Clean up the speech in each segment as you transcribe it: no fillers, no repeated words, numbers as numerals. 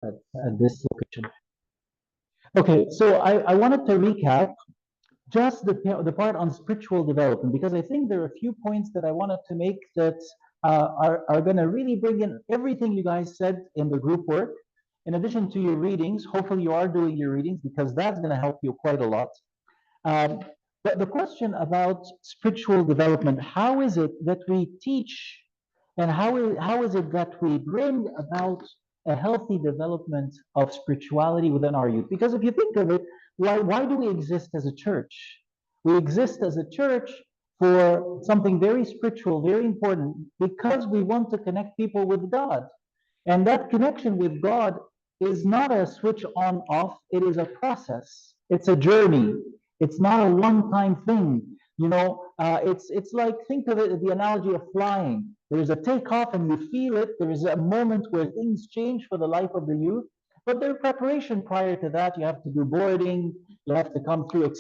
at this location. Okay, so I wanted to recap just the part on spiritual development because I think there are a few points that I wanted to make that are going to really bring in everything you guys said in the group work. In addition to your readings, hopefully you are doing your readings because that's going to help you quite a lot. Um, but the question about spiritual development, how is it that we teach and how is it that we bring about a healthy development of spirituality within our youth? Because if you think of it, why do we exist as a church? We exist as a church for something very spiritual, very important, because we want to connect people with God. And that connection with God is not a switch on off, it is a process. It's a journey. It's not a one-time thing. It's like think of it the analogy of flying. There is a takeoff and you feel it. There is a moment where things change for the life of the youth. But there's preparation prior to that. You have to do boarding. You have to come through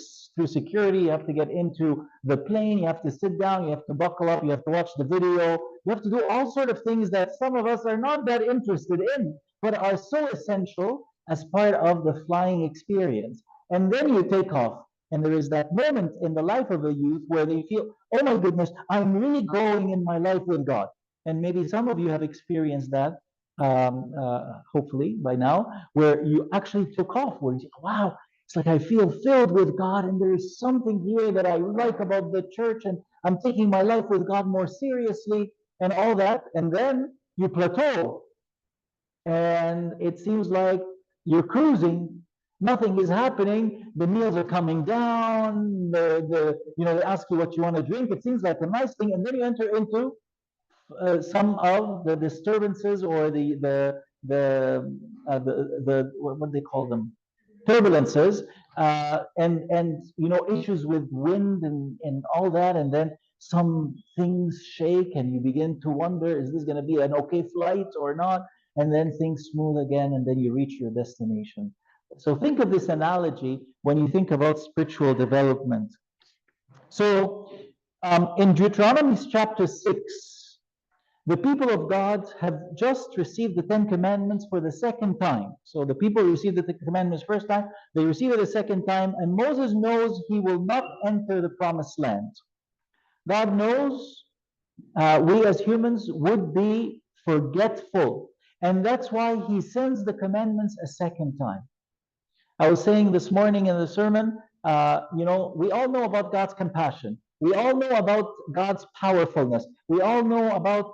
security. You have to get into the plane. You have to sit down. You have to buckle up. You have to watch the video. You have to do all sort of things that some of us are not that interested in, but are so essential as part of the flying experience. And then you take off. And there is that moment in the life of a youth where they feel, oh my goodness, I'm really growing in my life with God. And maybe some of you have experienced that, hopefully by now, where you actually took off, where you say, wow, it's like I feel filled with God, and there is something here that I like about the church, and I'm taking my life with God more seriously, and all that. And then you plateau, and it seems like you're cruising. Nothing is happening. The meals are coming down. They ask you what you want to drink. It seems like a nice thing, and then you enter into some of the disturbances or the what they call them, turbulences, and issues with wind and all that, and then some things shake and you begin to wonder, is this going to be an okay flight or not? And then things smooth again, and then you reach your destination. So think of this analogy when you think about spiritual development. So in Deuteronomy chapter 6, the people of God have just received the Ten Commandments for the second time. So the people received the Ten Commandments first time, they receive it a second time, and Moses knows he will not enter the promised land. God knows we as humans would be forgetful, and that's why he sends the commandments a second time. I was saying this morning in the sermon, we all know about God's compassion. We all know about God's powerfulness. We all know about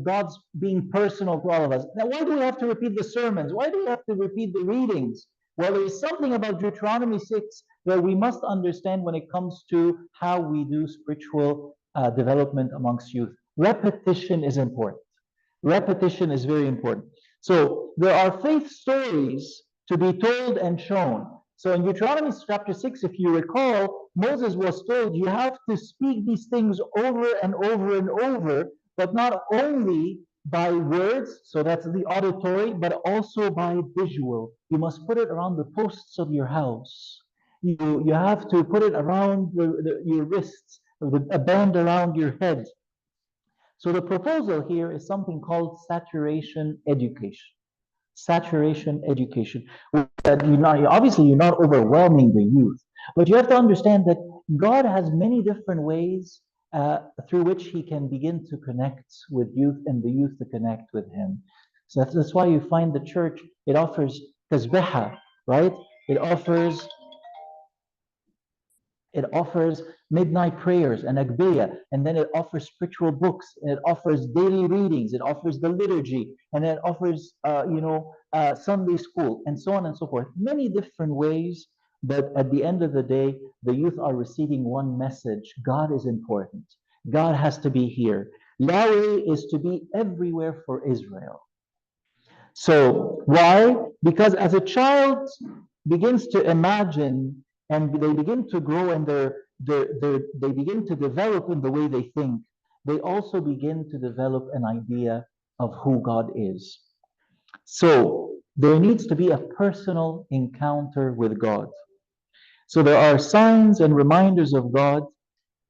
God's being personal to all of us. Now, why do we have to repeat the sermons? Why do we have to repeat the readings? Well, there is something about Deuteronomy 6 that we must understand when it comes to how we do spiritual development amongst youth. Repetition is important. Repetition is very important. So there are faith stories to be told and shown. So in Deuteronomy chapter 6, if you recall, Moses was told you have to speak these things over and over and over, but not only by words, so that's the auditory, but also by visual. You must put it around the posts of your house. You have to put it around your wrists, a band around your head. So the proposal here is something called saturation education. Saturation education. Obviously, you're not overwhelming the youth, but you have to understand that God has many different ways through which He can begin to connect with youth and the youth to connect with Him. So that's why you find the church, it offers tasbiha, right? It offers it offers midnight prayers and agbiya, and then it offers spiritual books, and it offers daily readings, it offers the liturgy, and then it offers, Sunday school, and so on and so forth. Many different ways, but at the end of the day, the youth are receiving one message: God is important. God has to be here. Yahweh is to be everywhere for Israel. So why? Because as a child begins to imagine and they begin to grow and they begin to develop in the way they think, they also begin to develop an idea of who God is. So there needs to be a personal encounter with God. So there are signs and reminders of God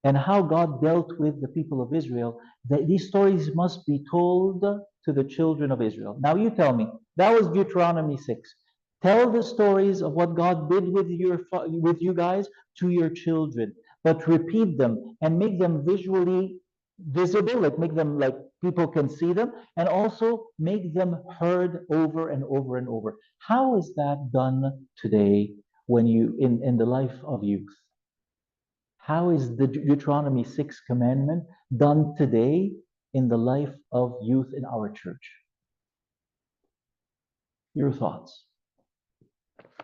and how God dealt with the people of Israel. That these stories must be told to the children of Israel. Now you tell me, that was Deuteronomy 6. Tell the stories of what God did with with you guys to your children, but repeat them and make them visually visible, like make them like people can see them, and also make them heard over and over and over. How is that done today when you in the life of youth? How is the Deuteronomy 6 commandment done today in the life of youth in our church? Your thoughts.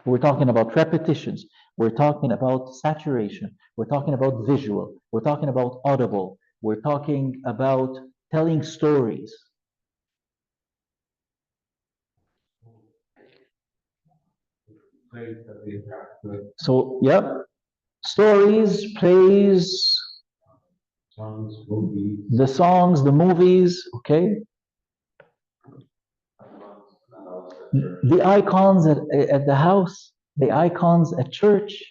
We're talking about repetitions. We're talking about saturation. We're talking about visual. We're talking about audible. We're talking about telling stories. So, yeah, stories, plays, the songs, the movies, okay? The icons at the house, the icons at church,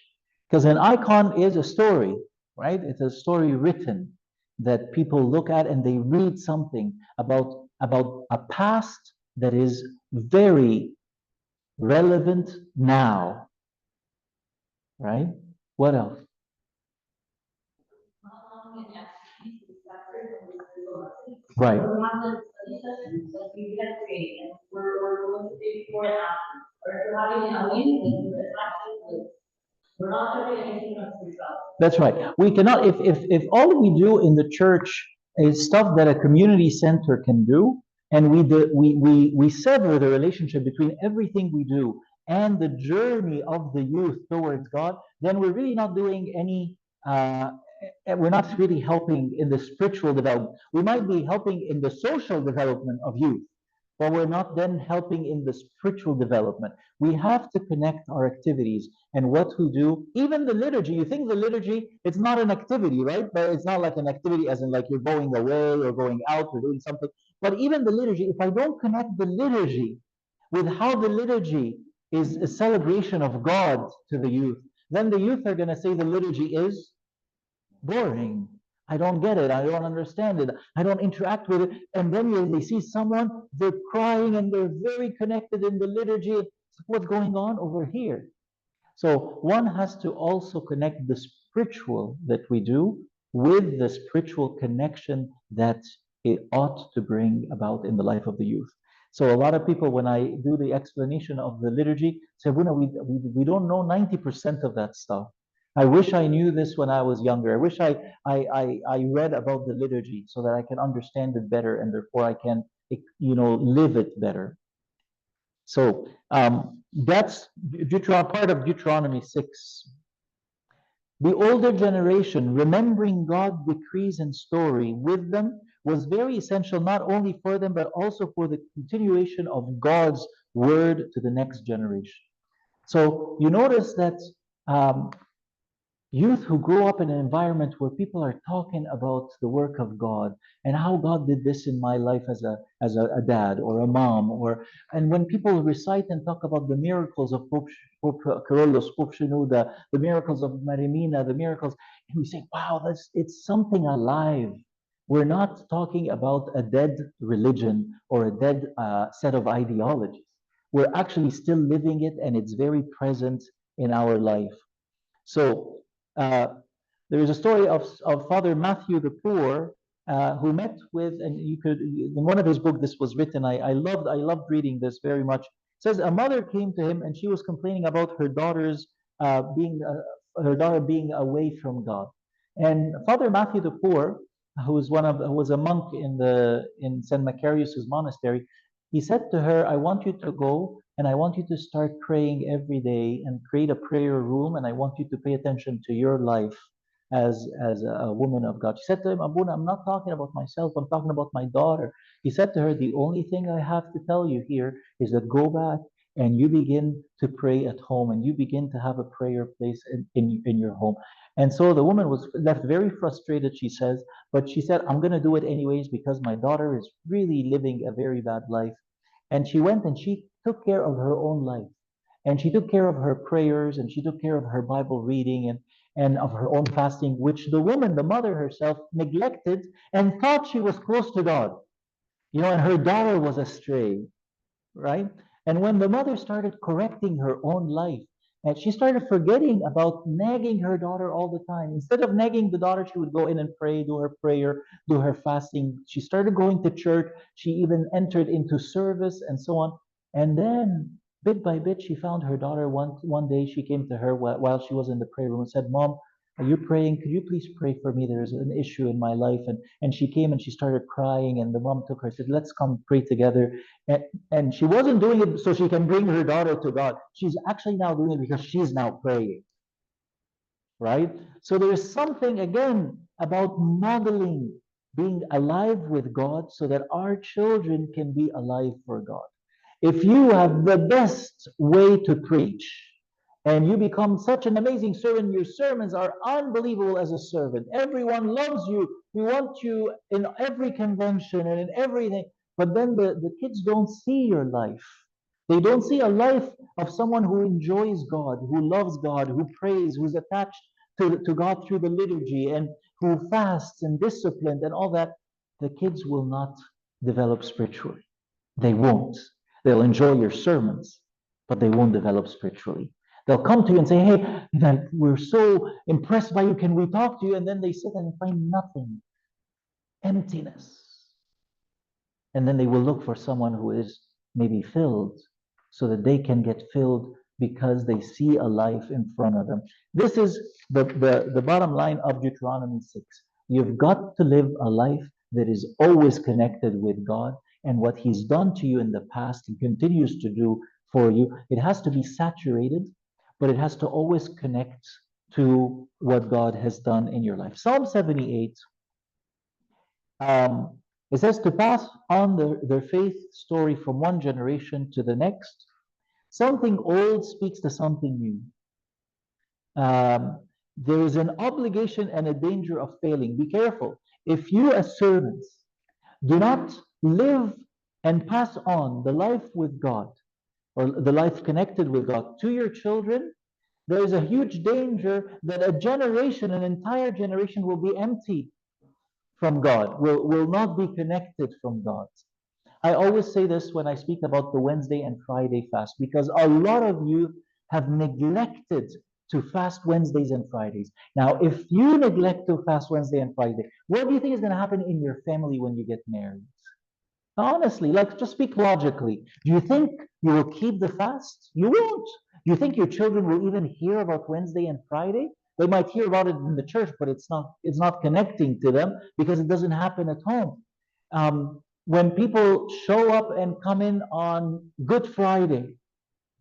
because an icon is a story, right? It's a story written that people look at and they read something about a past that is very relevant now, right? What else? Right. That's right. We cannot, if all we do in the church is stuff that a community center can do, and we sever the relationship between everything we do and the journey of the youth towards God, then we're really not doing any, we're not really helping in the spiritual development. We might be helping in the social development of youth, but we're not then helping in the spiritual development. We have to connect our activities and what we do, even the liturgy. You think the liturgy, it's not an activity, right? But it's not like an activity as in like you're going away or going out or doing something. But even the liturgy, if I don't connect the liturgy with how the liturgy is a celebration of God to the youth, then the youth are going to say the liturgy is boring. I don't get it. I don't understand it. I don't interact with it. And then they see someone, they're crying and they're very connected in the liturgy. What's going on over here? So one has to also connect the spiritual that we do with the spiritual connection that it ought to bring about in the life of the youth. So a lot of people, when I do the explanation of the liturgy, say, Buna, we don't know 90% of that stuff. I wish I knew this when I was younger. I wish I read about the liturgy so that I can understand it better and therefore I can, live it better. So that's part of Deuteronomy 6. The older generation, remembering God's decrees and story with them, was very essential not only for them, but also for the continuation of God's word to the next generation. So you notice that um, youth who grow up in an environment where people are talking about the work of God and how God did this in my life as a dad or a mom, and when people recite and talk about the miracles of Pope Carolus, Pope Shenouda, the miracles of Marimina, the miracles, and we say, wow, it's something alive. We're not talking about a dead religion or a dead set of ideologies. We're actually still living it, and it's very present in our life. So uh, there is a story of Father Matthew the Poor who met with, and you could, in one of his books, this was written. I loved reading this very much. It says a mother came to him and she was complaining about her daughter being away from God. And Father Matthew the Poor, who was a monk in St. Macarius's monastery, he said to her, I want you to go and I want you to start praying every day and create a prayer room, and I want you to pay attention to your life as a woman of God. She said to him, Abuna, I'm not talking about myself, I'm talking about my daughter. He said to her, the only thing I have to tell you here is that go back and you begin to pray at home and you begin to have a prayer place in your home. And so the woman was left very frustrated, she says, but she said, I'm going to do it anyways because my daughter is really living a very bad life. And she went and she took care of her own life. And she took care of her prayers and she took care of her Bible reading and of her own fasting, which the woman, the mother herself, neglected and thought she was close to God. And her daughter was astray, right? And when the mother started correcting her own life, and she started forgetting about nagging her daughter all the time. Instead of nagging the daughter, she would go in and pray, do her prayer, do her fasting. She started going to church. She even entered into service and so on. And then, bit by bit, she found her daughter. One day, she came to her while she was in the prayer room and said, "Mom, are you praying? Could you please pray for me? There's an issue in my life." And she came and she started crying. And the mom took her and said, "Let's come pray together." And she wasn't doing it so she can bring her daughter to God. She's actually now doing it because she's now praying, right? So there is something, again, about modeling being alive with God so that our children can be alive for God. If you have the best way to preach and you become such an amazing servant, your sermons are unbelievable as a servant. Everyone loves you. We want you in every convention and in everything. But then the kids don't see your life. They don't see a life of someone who enjoys God, who loves God, who prays, who's attached to God through the liturgy, and who fasts and disciplined and all that. The kids will not develop spiritually. They won't. They'll enjoy your sermons, but they won't develop spiritually. They'll come to you and say, "Hey, we're so impressed by you. Can we talk to you?" And then they sit and find nothing, emptiness. And then they will look for someone who is maybe filled so that they can get filled because they see a life in front of them. This is the bottom line of Deuteronomy 6. You've got to live a life that is always connected with God, and what He's done to you in the past, He continues to do for you. It has to be saturated, but it has to always connect to what God has done in your life. Psalm 78, um, it says to pass on their faith story from one generation to the next. Something old speaks to something new. There is an obligation and a danger of failing. Be careful. If you, as servants, do not live and pass on the life with God or the life connected with God to your children, there is a huge danger that a generation, an entire generation, will be empty from God, will not be connected from God. I always say this when I speak about the Wednesday and Friday fast, because a lot of you have neglected to fast Wednesdays and Fridays. Now, if you neglect to fast Wednesday and Friday, what do you think is going to happen in your family when you get married? Honestly, like just speak logically. Do you think you will keep the fast? You won't. Do you think your children will even hear about Wednesday and Friday? They might hear about it in the church, but it's not connecting to them because it doesn't happen at home. When people show up and come in on Good Friday,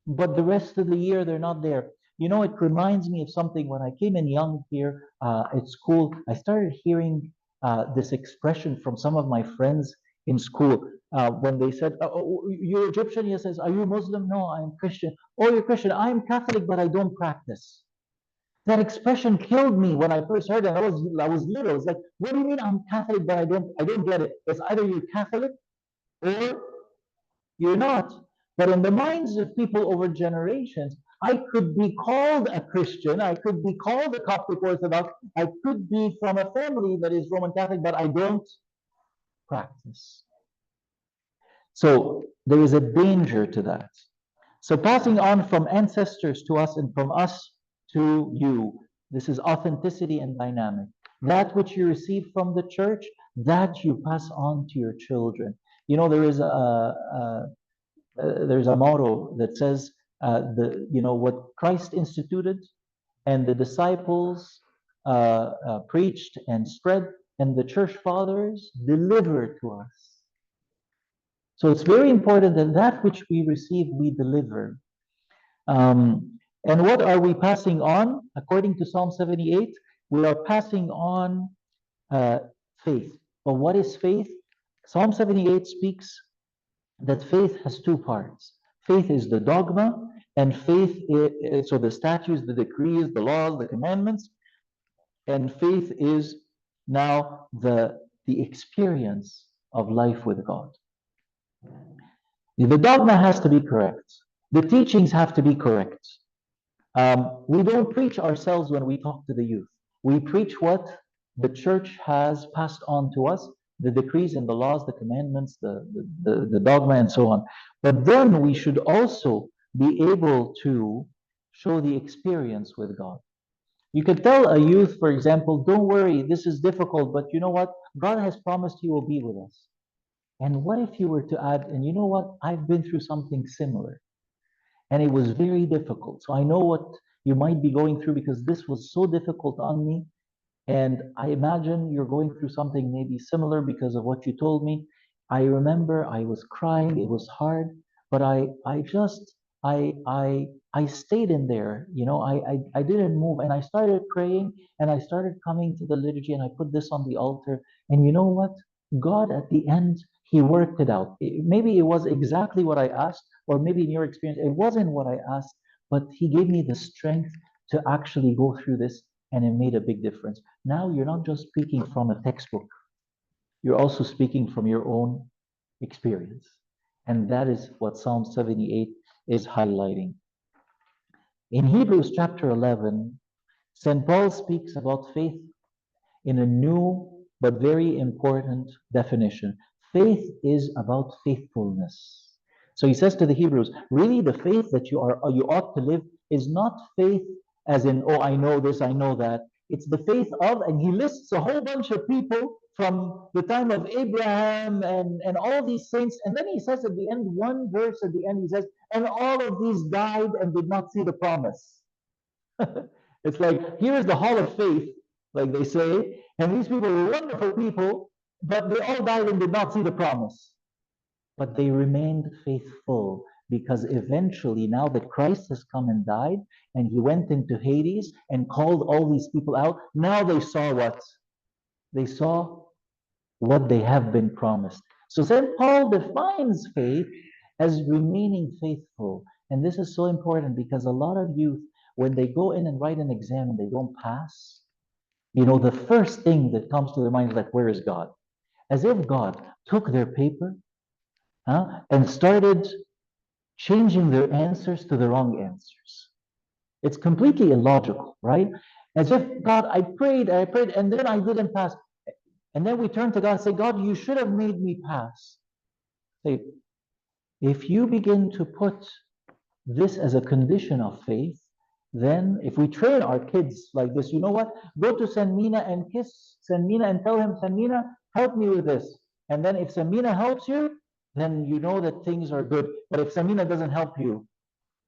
but the rest of the year they're not there. It reminds me of something when I came in young here at school. I started hearing this expression from some of my friends in school when they said, "Oh, you're Egyptian?" He says, "Are you Muslim?" "No, I'm Christian." "Oh, you're Christian." "I'm Catholic, but I don't practice." That expression killed me when I first heard it. I was little. It's like, what do you mean I'm Catholic, but I don't get it? It's either you're Catholic or you're not. But in the minds of people over generations, I could be called a Christian, I could be called a Coptic Orthodox, I could be from a family that is Roman Catholic, but I don't practice. So there is a danger to that. So passing on from ancestors to us and from us to you, this is authenticity and dynamic. That which you receive from the church, that you pass on to your children. There's a motto that says what Christ instituted and the disciples preached and spread, and the church fathers delivered to us. So it's very important that which we receive, we deliver. And what are we passing on? According to Psalm 78, we are passing on uh, faith. But what is faith? Psalm 78 speaks that faith has two parts. Faith is the dogma, and faith is, so the statutes, the decrees, the laws, the commandments, and faith is now the experience of life with God. The dogma has to be correct. The teachings have to be correct. We don't preach ourselves when we talk to the youth. We preach what the church has passed on to us, the decrees and the laws, the commandments, the dogma, and so on. But then we should also be able to show the experience with God. You could tell a youth, for example, don't worry, this is difficult, but you know what? God has promised He will be with us. And what if you were to add, and you know what? I've been through something similar, and it was very difficult. So I know what you might be going through because this was so difficult on me. And I imagine you're going through something maybe similar because of what you told me. I remember I was crying, it was hard, but I stayed in there. I didn't move and I started praying and I started coming to the liturgy and I put this on the altar. And you know what? God at the end, He worked it out. Maybe it was exactly what I asked, or maybe in your experience, it wasn't what I asked, but He gave me the strength to actually go through this and it made a big difference. Now you're not just speaking from a textbook, you're also speaking from your own experience. And that is what Psalm 78 is highlighting. In Hebrews chapter 11, St. Paul speaks about faith in a new but very important definition. Faith is about faithfulness. So he says to the Hebrews, really the faith that you ought to live is not faith as in, oh, I know this, I know that. It's the faith of, and he lists a whole bunch of people from the time of Abraham and all these saints. And then he says at the end, one verse at the end, he says, and all of these died and did not see the promise. It's like, here is the hall of faith, like they say, and these people were wonderful people, but they all died and did not see the promise. But they remained faithful because eventually, now that Christ has come and died, and he went into Hades and called all these people out, now they saw what? They saw what they have been promised. So St. Paul defines faith as remaining faithful. And this is so important because a lot of youth, when they go in and write an exam and they don't pass, the first thing that comes to their mind is like, where is God? As if God took their paper and started changing their answers to the wrong answers. It's completely illogical, right? As if God, I prayed, and then I didn't pass. And then we turn to God and say, God, you should have made me pass. Say, if you begin to put this as a condition of faith, then if we train our kids like this, you know what? Go to Sanmina and kiss Sanmina and tell him, Sanmina, help me with this. And then if Sanmina helps you, then you know that things are good. But if Sanmina doesn't help you,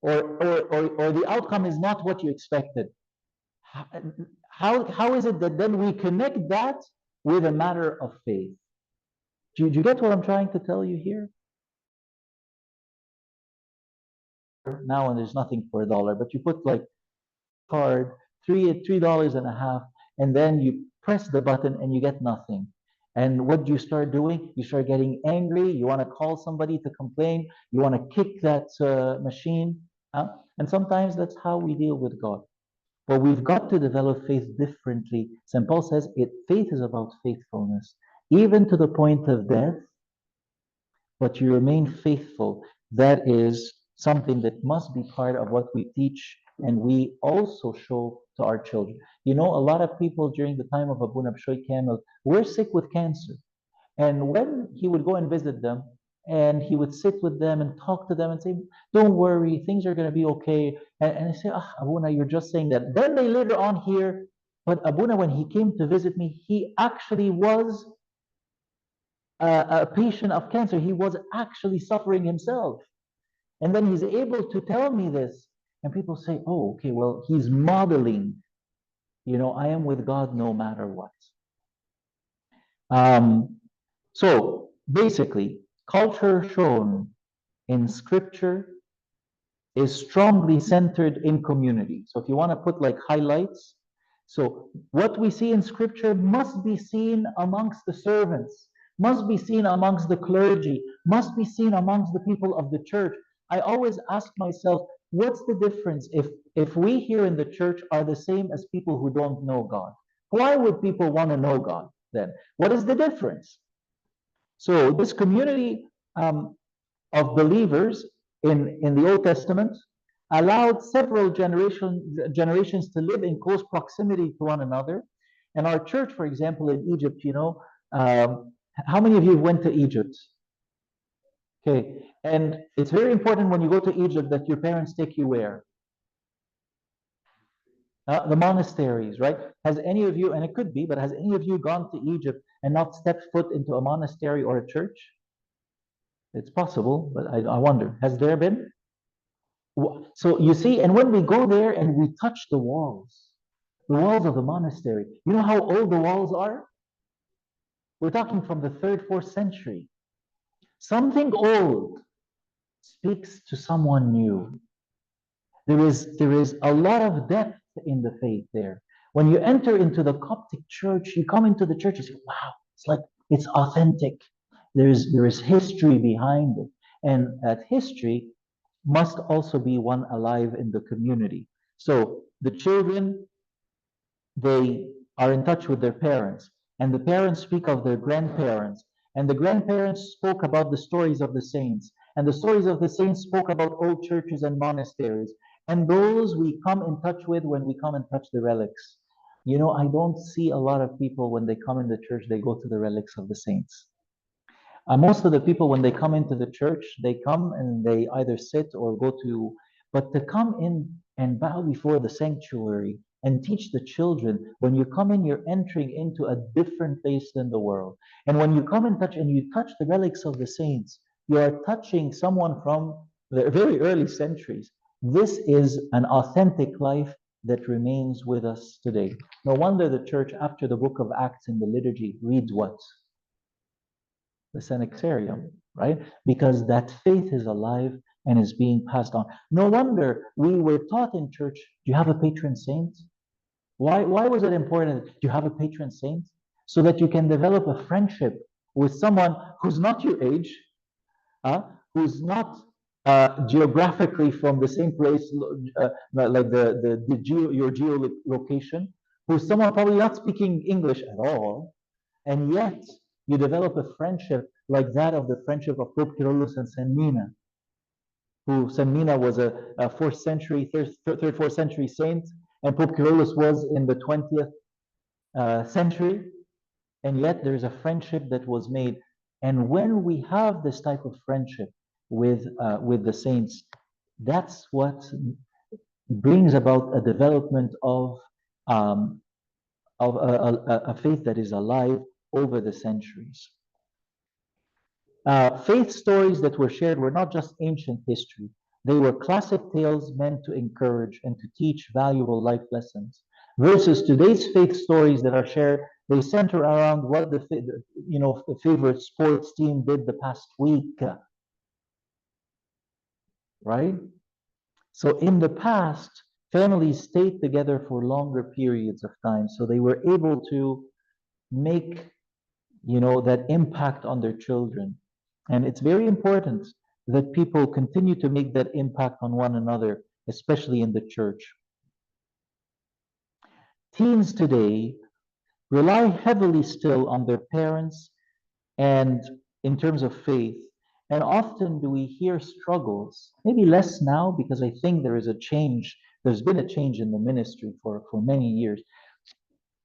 or the outcome is not what you expected, how is it that then we connect that with a matter of faith? Do you get what I'm trying to tell you here? Now, and there's nothing for $1, but you put like card, $3 and a half, and then you press the button and you get nothing. And what do you start doing? You start getting angry. You want to call somebody to complain. You want to kick that machine. And sometimes that's how we deal with God. But we've got to develop faith differently. St. Paul says faith is about faithfulness, even to the point of death, but you remain faithful. That is something that must be part of what we teach and we also show to our children. A lot of people during the time of Abu Nabshoy Kamel were sick with cancer. And when he would go and visit them, and he would sit with them and talk to them and say, don't worry, things are going to be okay. And I say, Abuna, you're just saying that. Then they later on hear, but Abuna, when he came to visit me, he actually was a patient of cancer. He was actually suffering himself. And then he's able to tell me this. And people say, oh, okay, well, he's modeling, I am with God no matter what. So basically, culture shown in scripture is strongly centered in community. So if you want to put like highlights, so what we see in scripture must be seen amongst the servants, must be seen amongst the clergy, must be seen amongst the people of the church. I always ask myself, what's the difference if we here in the church are the same as people who don't know God? Why would people want to know God then? What is the difference? So this community of believers in the Old Testament allowed several generations to live in close proximity to one another. And our church, for example, in Egypt, How many of you went to Egypt? Okay, and it's very important when you go to Egypt that your parents take you where? The monasteries, right? Has any of you, and it could be, but has any of you gone to Egypt and not stepped foot into a monastery or a church? It's possible, but I wonder, has there been? So you see, and when we go there and we touch the walls of the monastery, you know how old the walls are? We're talking from the third, fourth century. Something old speaks to someone new. There is a lot of depth in the faith there. When you enter into the Coptic church, you come into the church, you say, wow, it's like it's authentic. There is history behind it. And that history must also be one alive in the community. So the children, they are in touch with their parents, and the parents speak of their grandparents, and the grandparents spoke about the stories of the saints, and the stories of the saints spoke about old churches and monasteries, and those we come in touch with when we come and touch the relics. You know, I don't see a lot of people when they come in the church, they go to the relics of the saints. Most of the people, when they come into the church, they come and they either sit or go to, but to come in and bow before the sanctuary and teach the children, when you come in, you're entering into a different place than the world. And when you come and you touch the relics of the saints, you are touching someone from the very early centuries. This is an authentic life that remains with us today. No wonder the church, after the book of Acts in the liturgy, reads what? The Senexarium, right? Because that faith is alive and is being passed on. No wonder we were taught in church, do you have a patron saint? Why was it important? Do you have a patron saint? So that you can develop a friendship with someone who's not your age, uh, who's not geographically from the same place, like your geolocation, who's someone probably not speaking English at all, and yet you develop a friendship like that of the friendship of Pope Kyrillos and Saint Mina, who Saint Mina was a fourth century, third, fourth century saint, and Pope Kyrillos was in the 20th century, and yet there's a friendship that was made. And when we have this type of friendship with the saints, that's what brings about a development um, of a faith that is alive over the centuries. Faith stories that were shared were not just ancient history. They were classic tales meant to encourage and to teach valuable life lessons. Versus today's faith stories that are shared, they center around what the favorite sports team did the past week, right? So in the past, families stayed together for longer periods of time, so they were able to make that impact on their children. And it's very important that people continue to make that impact on one another, especially in the church. Teens today rely heavily still on their parents and in terms of faith. And often do we hear struggles, maybe less now because I think there is a change. There's been a change in the ministry for many years.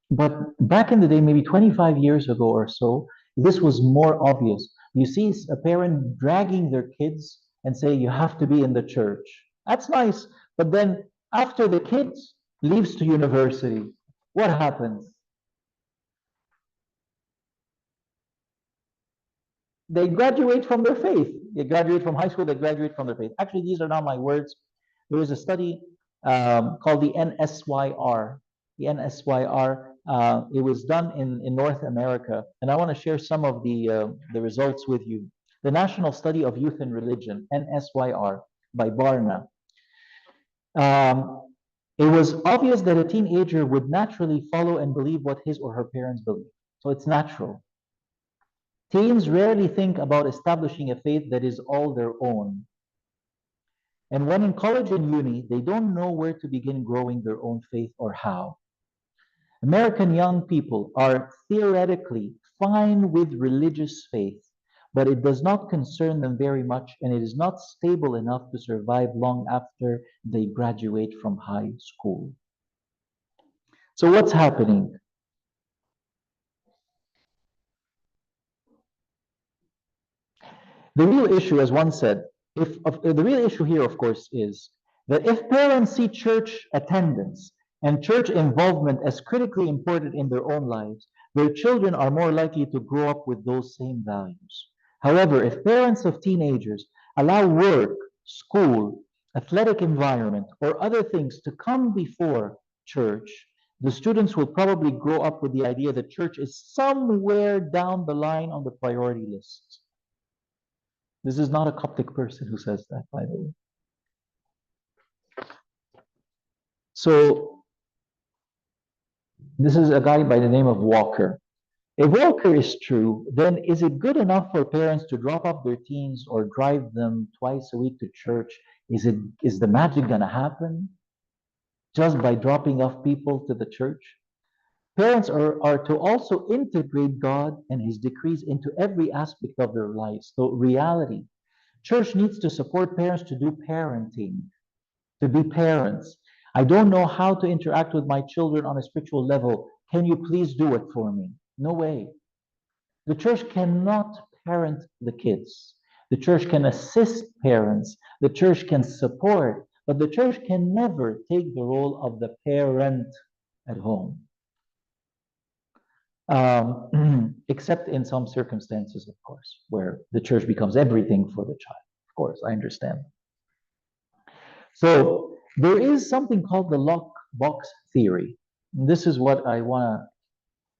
But back in the day, maybe 25 years ago or so, this was more obvious. You see a parent dragging their kids and say, you have to be in the church. That's nice. But then after the kids leaves to university, what happens? They graduate from their faith. They graduate from high school, they graduate from their faith. Actually, these are not my words. There is a study called the NSYR. The NSYR, it was done in North America, and I want to share some of the results with you. The National Study of Youth and Religion, NSYR, by Barna. Um, it was obvious that a teenager would naturally follow and believe what his or her parents believe. So it's natural. Teens rarely think about establishing a faith that is all their own. And when in college and uni, they don't know where to begin growing their own faith or how. American young people are theoretically fine with religious faith, but it does not concern them very much and it is not stable enough to survive long after they graduate from high school. So, what's happening? The real issue, as one said, the real issue here, of course, is that if parents see church attendance and church involvement as critically important in their own lives, their children are more likely to grow up with those same values. However, if parents of teenagers allow work, school, athletic environment, or other things to come before church, the students will probably grow up with the idea that church is somewhere down the line on the priority list. This is not a Coptic person who says that, by the way. So this is a guy by the name of Walker. If Walker is true, then is it good enough for parents to drop off their teens or drive them twice a week to church? Is the magic gonna happen just by dropping off people to the church? Parents are to also integrate God and His decrees into every aspect of their lives. So reality. Church needs to support parents to do parenting, to be parents. I don't know how to interact with my children on a spiritual level. Can you please do it for me? No way. The church cannot parent the kids. The church can assist parents. The church can support, but the church can never take the role of the parent at home. Except in some circumstances, of course, where the church becomes everything for the child. Of course, I understand. So there is something called the lockbox theory. And this is what I want to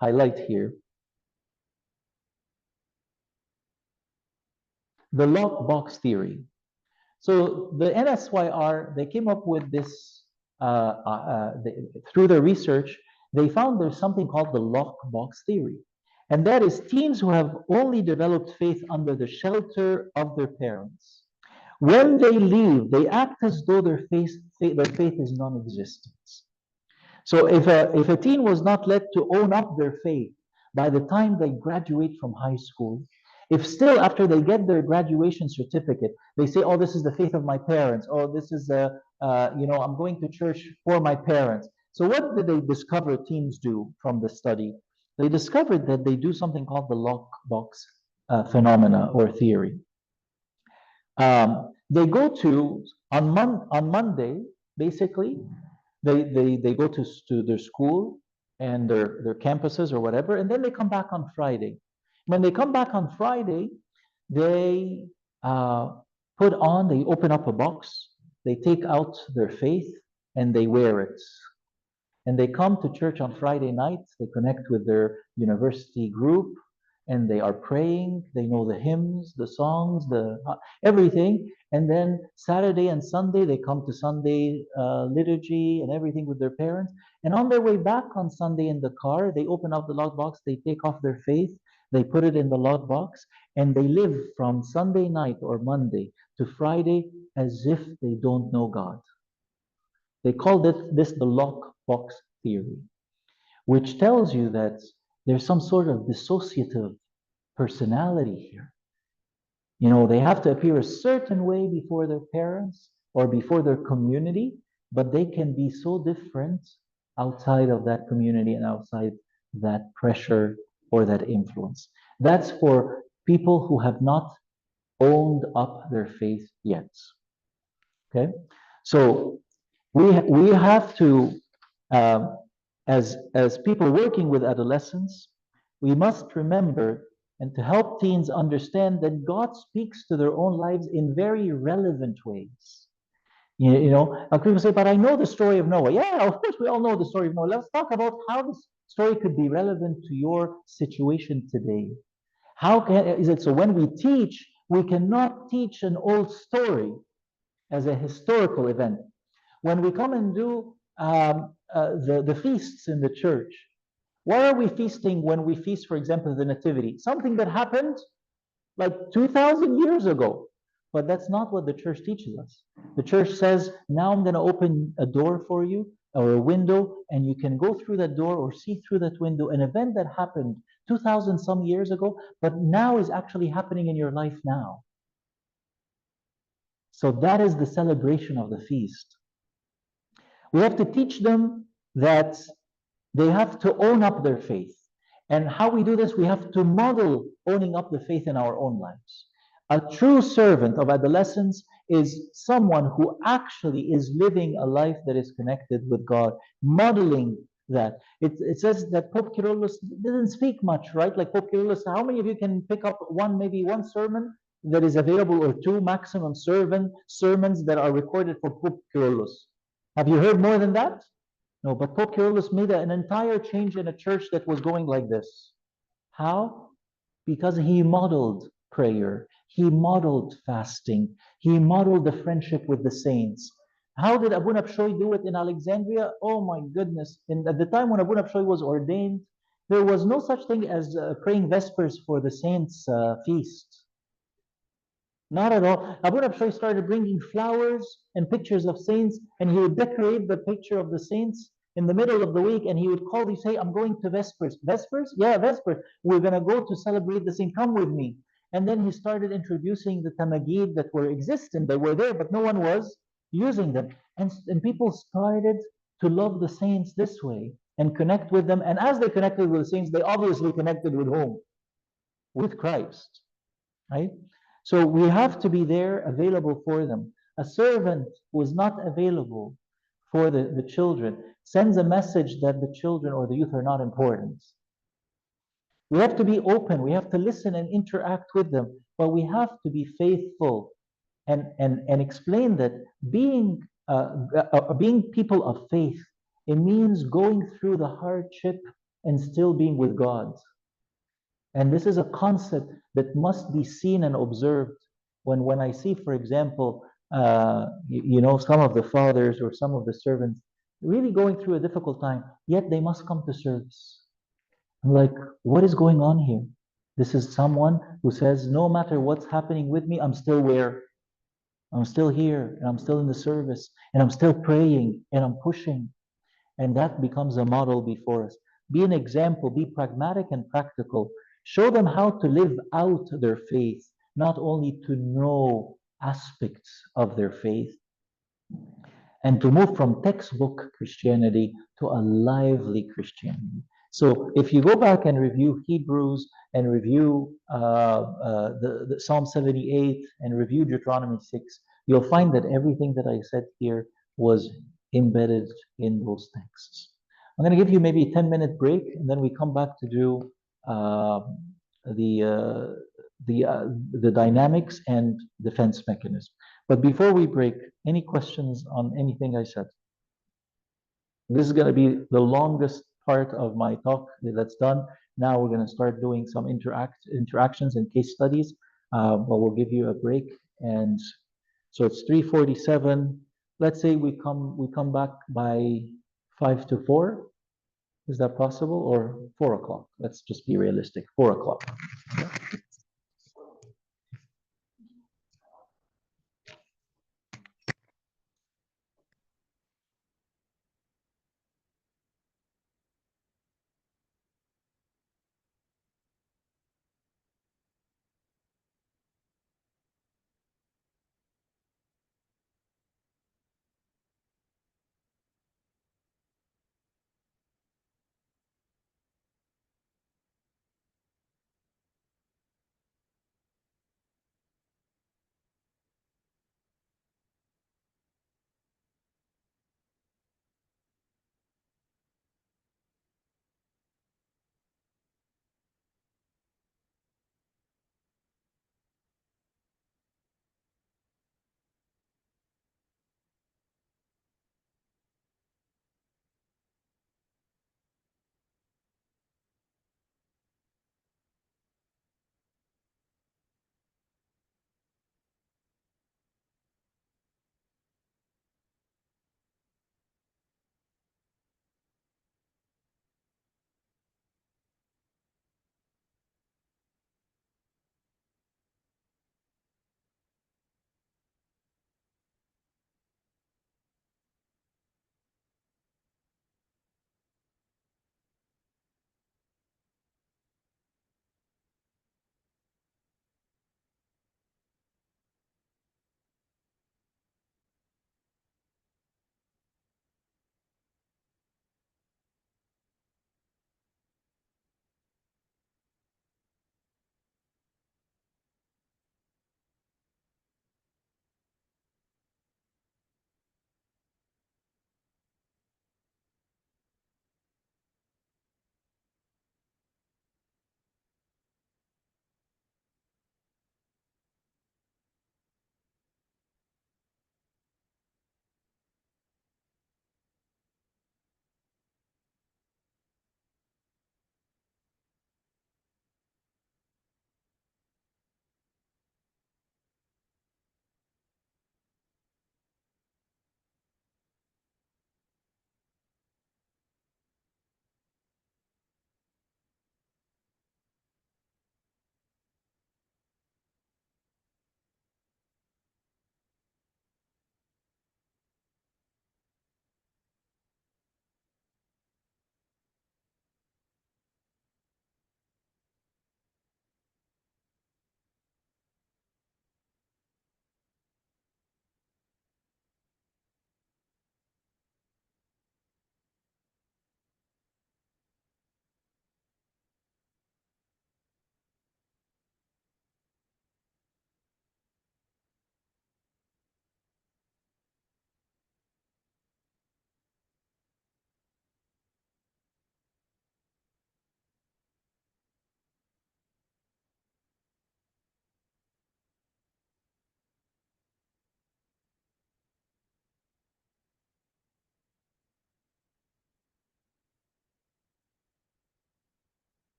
highlight here. The lockbox theory. So the NSYR, they came up with this, through their research, they found there's something called the lockbox theory. And that is teens who have only developed faith under the shelter of their parents. When they leave, they act as though their faith is non-existent. So if a teen was not led to own up their faith by the time they graduate from high school, if still after they get their graduation certificate, they say, oh, this is the faith of my parents, oh, this is, I'm going to church for my parents. So what did they discover teens do from the study? They discovered that they do something called the lockbox phenomena or theory. They go to, on Monday, basically, they go to their school and their campuses or whatever, and then they come back on Friday. When they come back on Friday, they they open up a box, they take out their faith, and they wear it. And they come to church on Friday nights, they connect with their university group, and they are praying, they know the hymns, the songs, everything. And then Saturday and Sunday, they come to Sunday liturgy and everything with their parents. And on their way back on Sunday in the car, they open up the lockbox, they take off their faith, they put it in the lockbox, and they live from Sunday night or Monday to Friday as if they don't know God. They call this the lockbox theory, which tells you that there's some sort of dissociative personality here. You know, they have to appear a certain way before their parents or before their community, but they can be so different outside of that community and outside that pressure or that influence. That's for people who have not owned up their faith yet. Okay? So we have to, as people working with adolescents, we must remember and to help teens understand that God speaks to their own lives in very relevant ways. People say, but I know the story of Noah. Yeah, of course, we all know the story of Noah. Let's talk about how this story could be relevant to your situation today. Is it so when we teach, we cannot teach an old story as a historical event. When we come and do the feasts in the church, why are we feasting when we feast, for example, the Nativity? Something that happened like 2,000 years ago. But that's not what the church teaches us. The church says, now I'm going to open a door for you or a window, and you can go through that door or see through that window an event that happened 2,000 some years ago, but now is actually happening in your life now. So that is the celebration of the feast. We have to teach them that they have to own up their faith. And how we do this, we have to model owning up the faith in our own lives. A true servant of adolescence is someone who actually is living a life that is connected with God, modeling that. It says that Pope Kyrillos didn't speak much, right? Like Pope Kyrillos, how many of you can pick up one, maybe one sermon that is available, or two maximum sermons that are recorded for Pope Kyrillos? Have you heard more than that? No, but Pope Kyrillos made an entire change in a church that was going like this. How? Because he modeled prayer, he modeled fasting, he modeled the friendship with the saints. How did Abu Nabshoy do it in Alexandria? Oh my goodness. At the time when Abu Nabshoy was ordained, there was no such thing as praying Vespers for the saints' feast. Not at all. Abu Nabshoy started bringing flowers and pictures of saints, and he would decorate the picture of the saints in the middle of the week, and he would call these, hey, I'm going to Vespers. Vespers? Yeah, Vespers. We're going to go to celebrate the saint. Come with me. And then he started introducing the tamagid that were existent. They were there, but no one was using them. And people started to love the saints this way and connect with them. And as they connected with the saints, they obviously connected with whom? With Christ, right? So we have to be there available for them. A servant who is not available for the children sends a message that the children or the youth are not important. We have to be open, we have to listen and interact with them, but we have to be faithful and explain that being people of faith, it means going through the hardship and still being with God. And this is a concept that must be seen and observed. When I see, for example, some of the fathers or some of the servants really going through a difficult time, yet they must come to service. I'm like, what is going on here? This is someone who says, no matter what's happening with me, I'm still where? I'm still here, and I'm still in the service, and I'm still praying, and I'm pushing. And that becomes a model before us. Be an example, be pragmatic and practical. Show them how to live out their faith, not only to know aspects of their faith, and to move from textbook Christianity to a lively Christianity. So if you go back and review Hebrews and review the Psalm 78 and review Deuteronomy 6, you'll find that everything that I said here was embedded in those texts. I'm going to give you maybe a 10-minute break, and then we come back to do uh, the uh, the dynamics and defense mechanism. But before we break, any questions on anything I said? This is going to be the longest part of my talk that's done. Now we're going to start doing some interactions and case studies, but we'll give you a break. And so it's 3:47. Let's say we come back by 5 to 4. Is that possible? Or 4 o'clock? Let's just be realistic. 4 o'clock.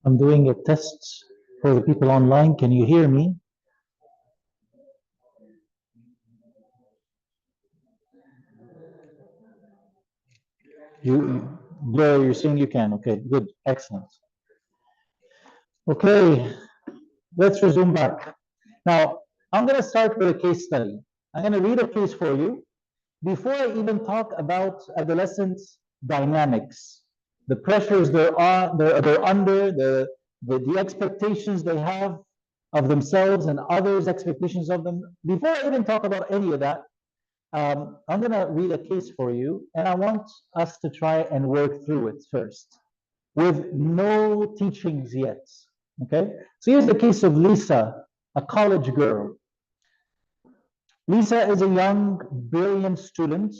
I'm doing a test for the people online. Can you hear me? Blair, you're saying you can. Okay, good, excellent. Okay, let's resume back. Now, I'm going to start with a case study. I'm going to read a case for you before I even talk about adolescents' dynamics, the pressures they're under, the expectations they have of themselves and others' expectations of them. Before I even talk about any of that, I'm going to read a case for you, and I want us to try and work through it first with no teachings yet. Okay? So here's the case of Lisa, a college girl. Lisa is a young, brilliant student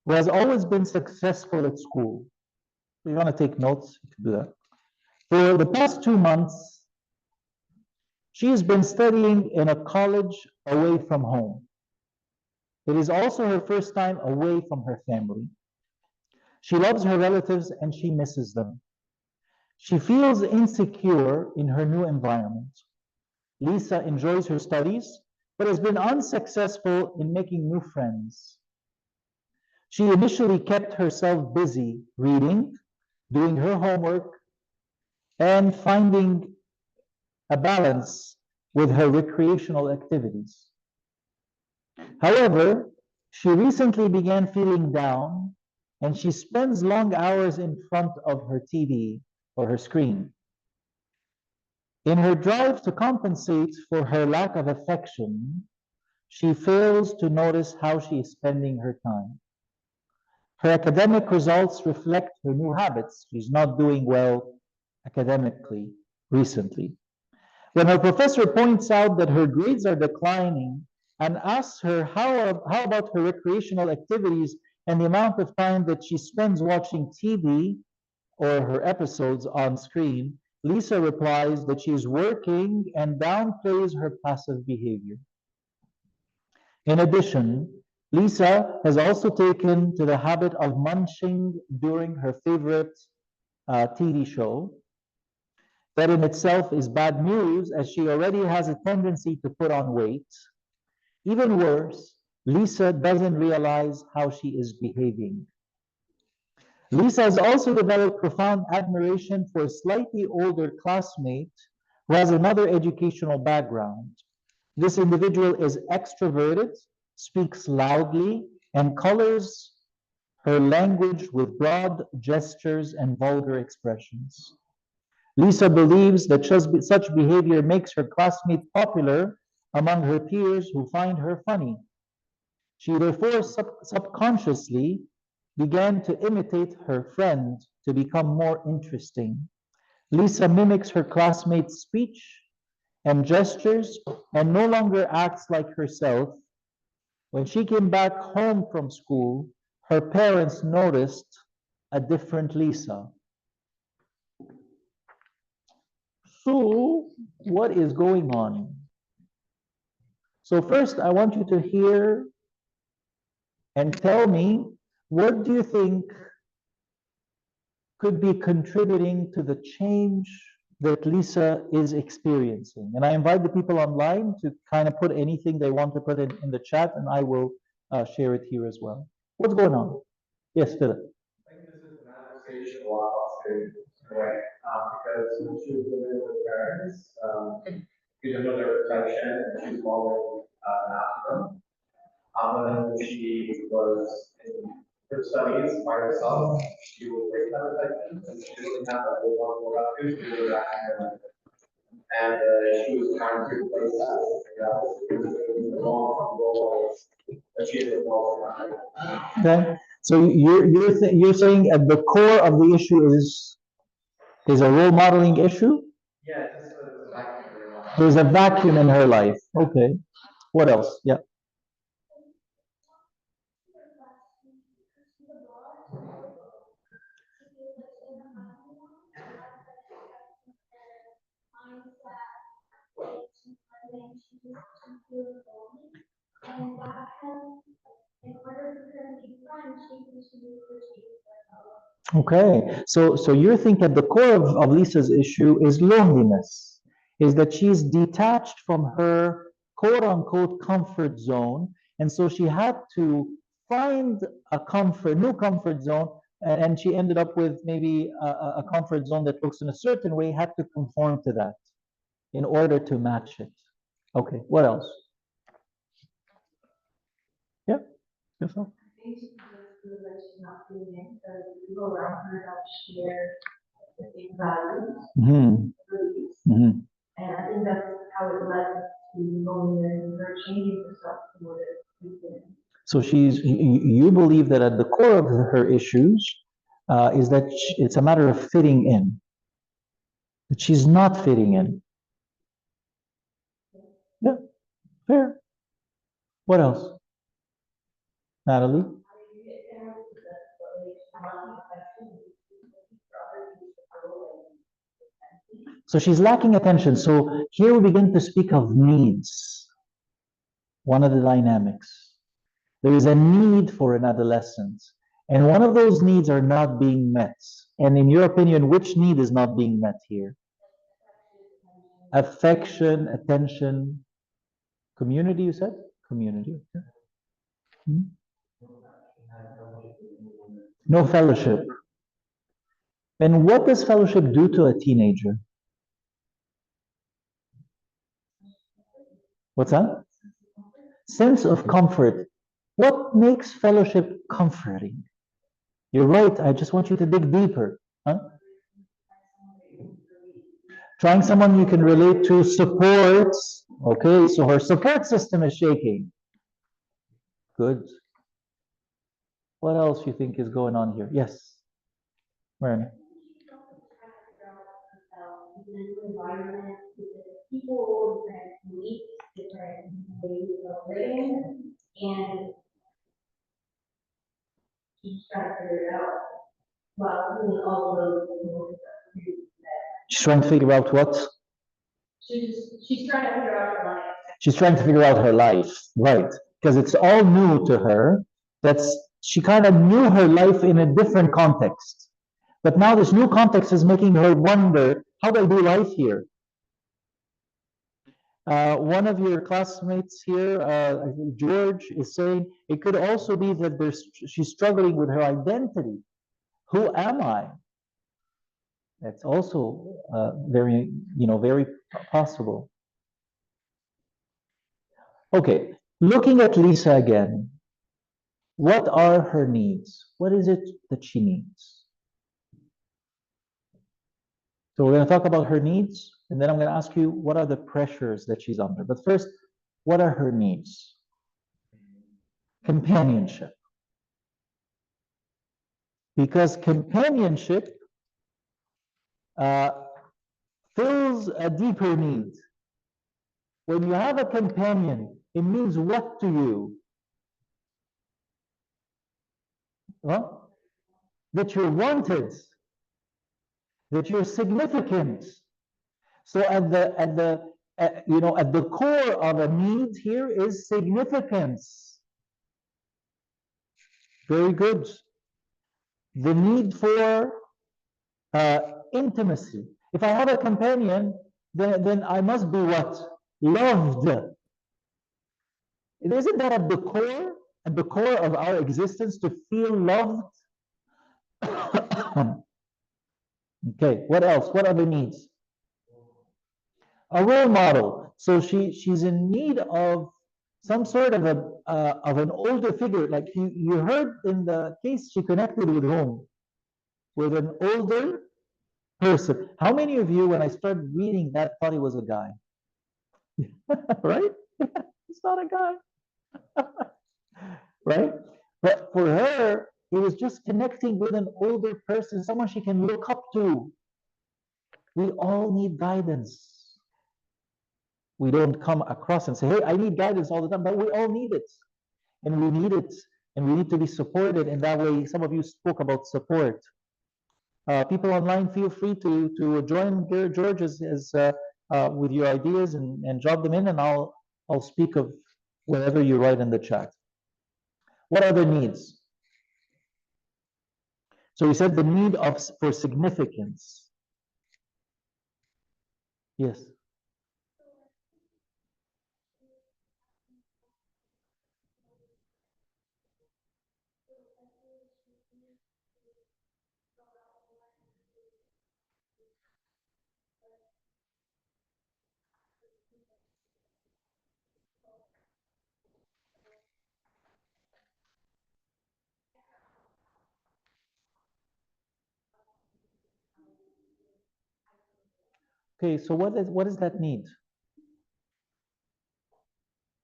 who has always been successful at school. If you want to take notes, you can do that. For the past 2 months, she has been studying in a college away from home. It is also her first time away from her family. She loves her relatives and she misses them. She feels insecure in her new environment. Lisa enjoys her studies, but has been unsuccessful in making new friends. She initially kept herself busy reading, doing her homework, and finding a balance with her recreational activities. However, she recently began feeling down and she spends long hours in front of her TV or her screen. In her drive to compensate for her lack of affection, she fails to notice how she is spending her time. Her academic results reflect her new habits. She's not doing well academically recently. When her professor points out that her grades are declining and asks her how about her recreational activities and the amount of time that she spends watching TV or her episodes on screen, Lisa replies that she is working and downplays her passive behavior. In addition, Lisa has also taken to the habit of munching during her favorite TV show. That in itself is bad news, as she already has a tendency to put on weight. Even worse, Lisa doesn't realize how she is behaving. Lisa has also developed profound admiration for a slightly older classmate who has another educational background. This individual is extroverted, speaks loudly, and colors her language with broad gestures and vulgar expressions. Lisa believes that such behavior makes her classmate popular among her peers who find her funny. She therefore subconsciously began to imitate her friend to become more interesting. Lisa mimics her classmates' speech and gestures and no longer acts like herself. When she came back home from school, her parents noticed a different Lisa. So, what is going on? So, first, I want you to hear and tell me, what do you think could be contributing to the change that Lisa is experiencing? And I invite the people online to kind of put anything they want to put in the chat, and I will share it here as well. What's going on? Yes, Philip. I think this is an adaptation a lot of students, right? Because when she was living with her parents, she didn't know their protection and she's following after them. And when she was in her studies by herself, she would break that protection and she didn't have that whole one more up to, she was acting and she was trying to replace that with the long role that she had involved in. Okay. So you're saying at the core of the issue is a role modeling issue? Yeah, just a vacuum. There's a vacuum in her life. Okay. What else? Yeah. Okay, so you're thinking at the core of Lisa's issue is loneliness, is that she's detached from her quote unquote comfort zone, and so she had to find a new comfort zone, and she ended up with maybe a comfort zone that looks in a certain way, had to conform to that in order to match it. Okay, what else? Yeah, yes, sir. Mhm, mhm. So you believe that at the core of her issues is that it's a matter of fitting in, that she's not fitting in. Yeah, fair. What else? Natalie? So she's lacking attention. So here we begin to speak of needs, one of the dynamics. There is a need for an adolescent, and one of those needs are not being met. And in your opinion, which need is not being met here? Affection, attention, community, you said? Community. Hmm? No fellowship. And what does fellowship do to a teenager? What's that? Sense of comfort. What makes fellowship comforting? You're right. I just want you to dig deeper. Huh? Trying someone you can relate to, support. Okay, so her support system is shaking. Good. What else you think is going on here? Yes, Myrna. She's trying to figure out what? She's trying to figure out her life, right? Because it's all new to her. That's she kind of knew her life in a different context. But now this new context is making her wonder, how do I do life here? One of your classmates here, I think George, is saying it could also be that she's struggling with her identity. Who am I? That's also very possible. Okay, looking at Lisa again, what are her needs? What is it that she needs? So we're going to talk about her needs, and then I'm going to ask you what are the pressures that she's under. But first, what are her needs? Companionship. Because companionship uh, fills a deeper need. When you have a companion, it means what to you? Well, that you're wanted, that you're significant. So at the core of a need here is significance. Very good. The need for uh, intimacy. If I have a companion, then I must be what? Loved. Isn't that at the core of our existence to feel loved? Okay, what else? What other needs? A role model. So she's in need of some sort of an older figure. Like you heard in the case, she connected with whom? With an older person. How many of you, when I started reading that, thought he was a guy? Right? It's not a guy, right? But for her, it was just connecting with an older person, someone she can look up to. We all need guidance. We don't come across and say, hey, I need guidance all the time, but we all need it. And we need it. And we need to be supported in that way. Some of you spoke about support. People online, feel free to join George with your ideas and drop them in, and I'll speak of whatever you write in the chat. What other needs? So you said the need of for significance. Yes. Okay, so what is that need?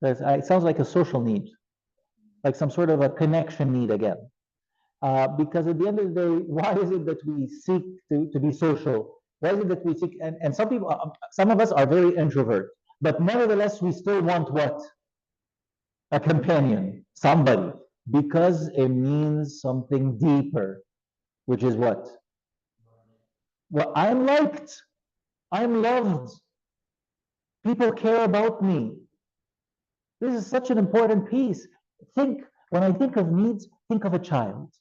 It sounds like a social need, like some sort of a connection need again. Because at the end of the day, why is it that we seek to be social? Why is it that we seek, and some people, some of us are very introvert, but nevertheless, we still want what? A companion, somebody, because it means something deeper, which is what? Well, I'm liked, I'm loved, people care about me. This is such an important piece. When I think of needs, think of a child.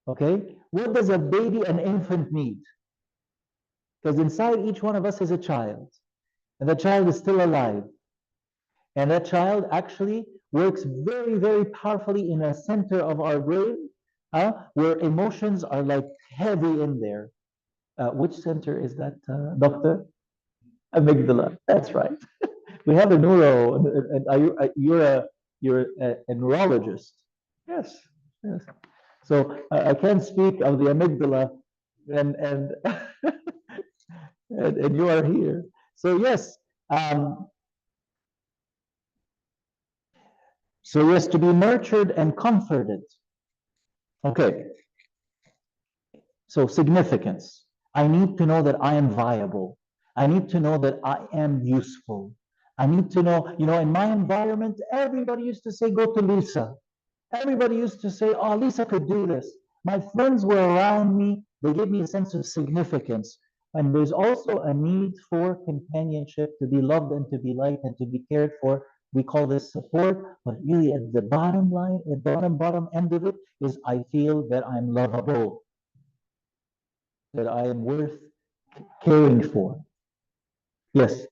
Okay? What does a baby, an infant need? Because inside each one of us is a child, and that child is still alive. And that child actually works very, very powerfully in a center of our brain, where emotions are like heavy in there. Which center is that, doctor? Amygdala. That's right. We have a neuro. Are you, you're a neurologist? Yes. Yes. So I can't speak of the amygdala, and and you are here. So yes, um, so yes, to be nurtured and comforted. Okay, so significance. I need to know that I am viable. I need to know that I am useful. I need to know, in my environment, everybody used to say, go to Lisa. Everybody used to say, oh, Lisa could do this. My friends were around me. They gave me a sense of significance. And there's also a need for companionship, to be loved and to be liked and to be cared for. We call this support, but really at the bottom line, at the bottom end of it is I feel that I'm lovable, that I am worth caring for. Yes.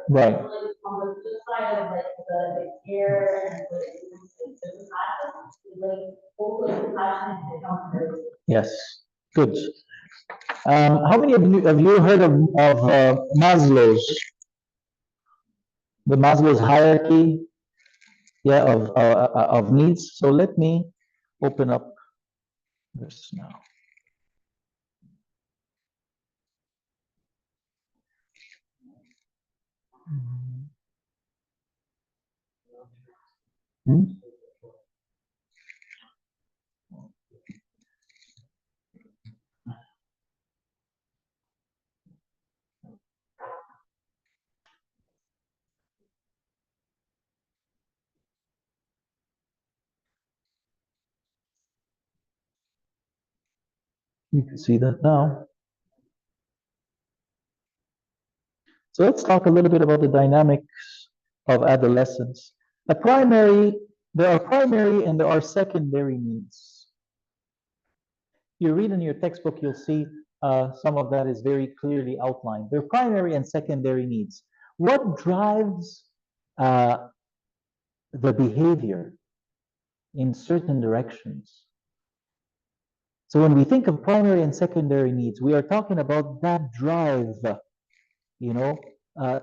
Right. Yes. Good. How many of you heard of Maslow's hierarchy? Yeah, of needs. So let me open up this now. Hmm? You can see that now. So let's talk a little bit about the dynamics of adolescence. There are primary and there are secondary needs. You read in your textbook, you'll see some of that is very clearly outlined. They're primary and secondary needs. What drives uh, the behavior in certain directions? So when we think of primary and secondary needs, we are talking about that drive, you know, uh,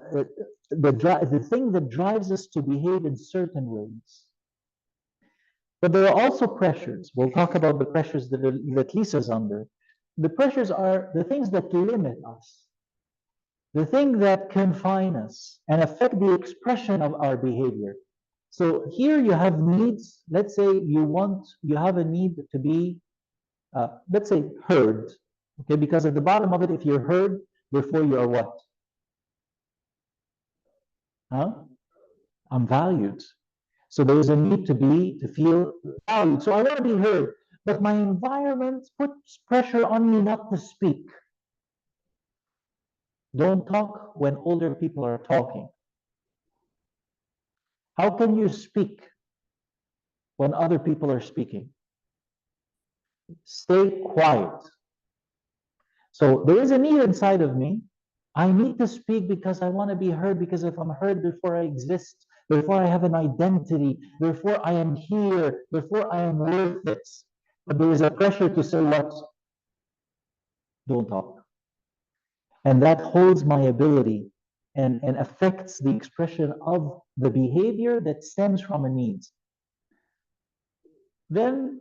the thing that drives us to behave in certain ways. But there are also pressures. We'll talk about the pressures that Lisa's under. The pressures are the things that limit us, the things that confine us and affect the expression of our behavior. So here you have needs. Let's say you have a need to be, let's say, heard. Okay, because at the bottom of it, if you're heard, therefore you are what? Huh? I'm valued. So there's a need to feel valued. So I want to be heard, but my environment puts pressure on me not to speak. Don't talk when older people are talking. How can you speak when other people are speaking? Stay quiet. So there is a need inside of me. I need to speak because I want to be heard, because if I'm heard, therefore I exist, therefore I have an identity, therefore I am here, therefore I am worth it. But there is a pressure to say what? Don't talk. And that holds my ability and affects the expression of the behavior that stems from a need. Then,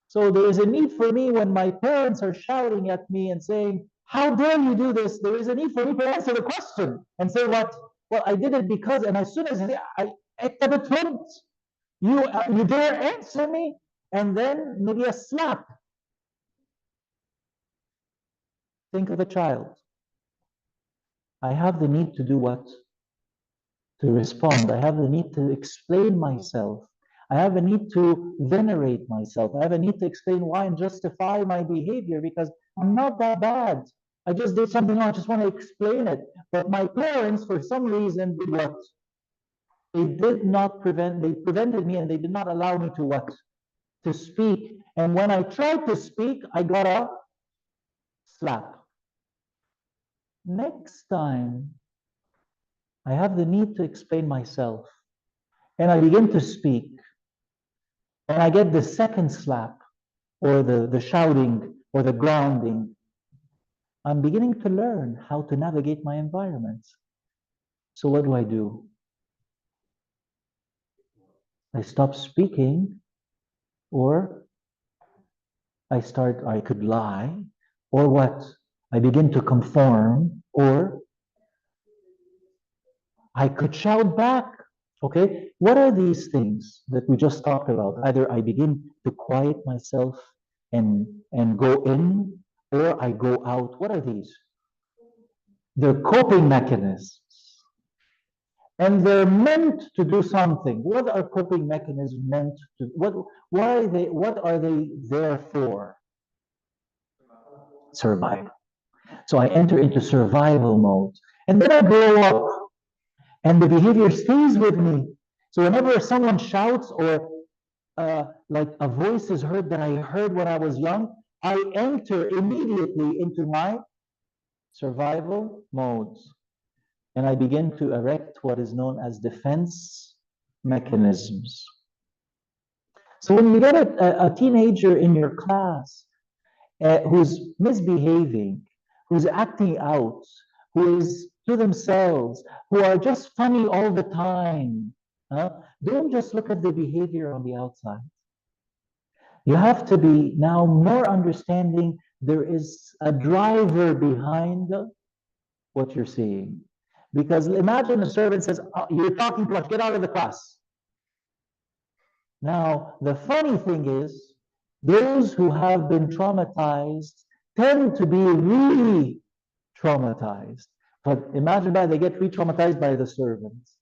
so there is a need for me when my parents are shouting at me and saying, how dare you do this? There is a need for me to answer the question and say what? Well, I did it because, and as soon as I you dare answer me? And then maybe a slap. Think of a child. I have the need to do what? To respond. I have the need to explain myself. I have a need to venerate myself. I have a need to explain why and justify my behavior because I'm not that bad. I just did something wrong. I just want to explain it. But my parents, for some reason, did what? They did not prevent, they prevented me and they did not allow me to what? To speak. And when I tried to speak, I got a slap. Next time, I have the need to explain myself. And I begin to speak. And I get the second slap, or the shouting, or the grounding. I'm beginning to learn how to navigate my environment. So what do? I stop speaking, or I could lie, or what? I begin to conform, or I could shout back. Okay, what are these things that we just talked about? Either I begin to quiet myself and go in, or I go out. What are these? They're coping mechanisms. And they're meant to do something. What are coping mechanisms meant to what are they there for? Survival. So I enter into survival mode. And then I grow up and the behavior stays with me. So whenever someone shouts or like a voice is heard that I heard when I was young, I enter immediately into my survival modes. And I begin to erect what is known as defense mechanisms. So when you get a teenager in your class who's misbehaving, who's acting out, who is to themselves, who are just funny all the time, don't just look at the behavior on the outside. You have to be now more understanding there is a driver behind what you're seeing. Because imagine a servant says, oh, you're talking too much, get out of the class. Now, the funny thing is, those who have been traumatized tend to be really traumatized. But imagine that they get re-traumatized by the servants,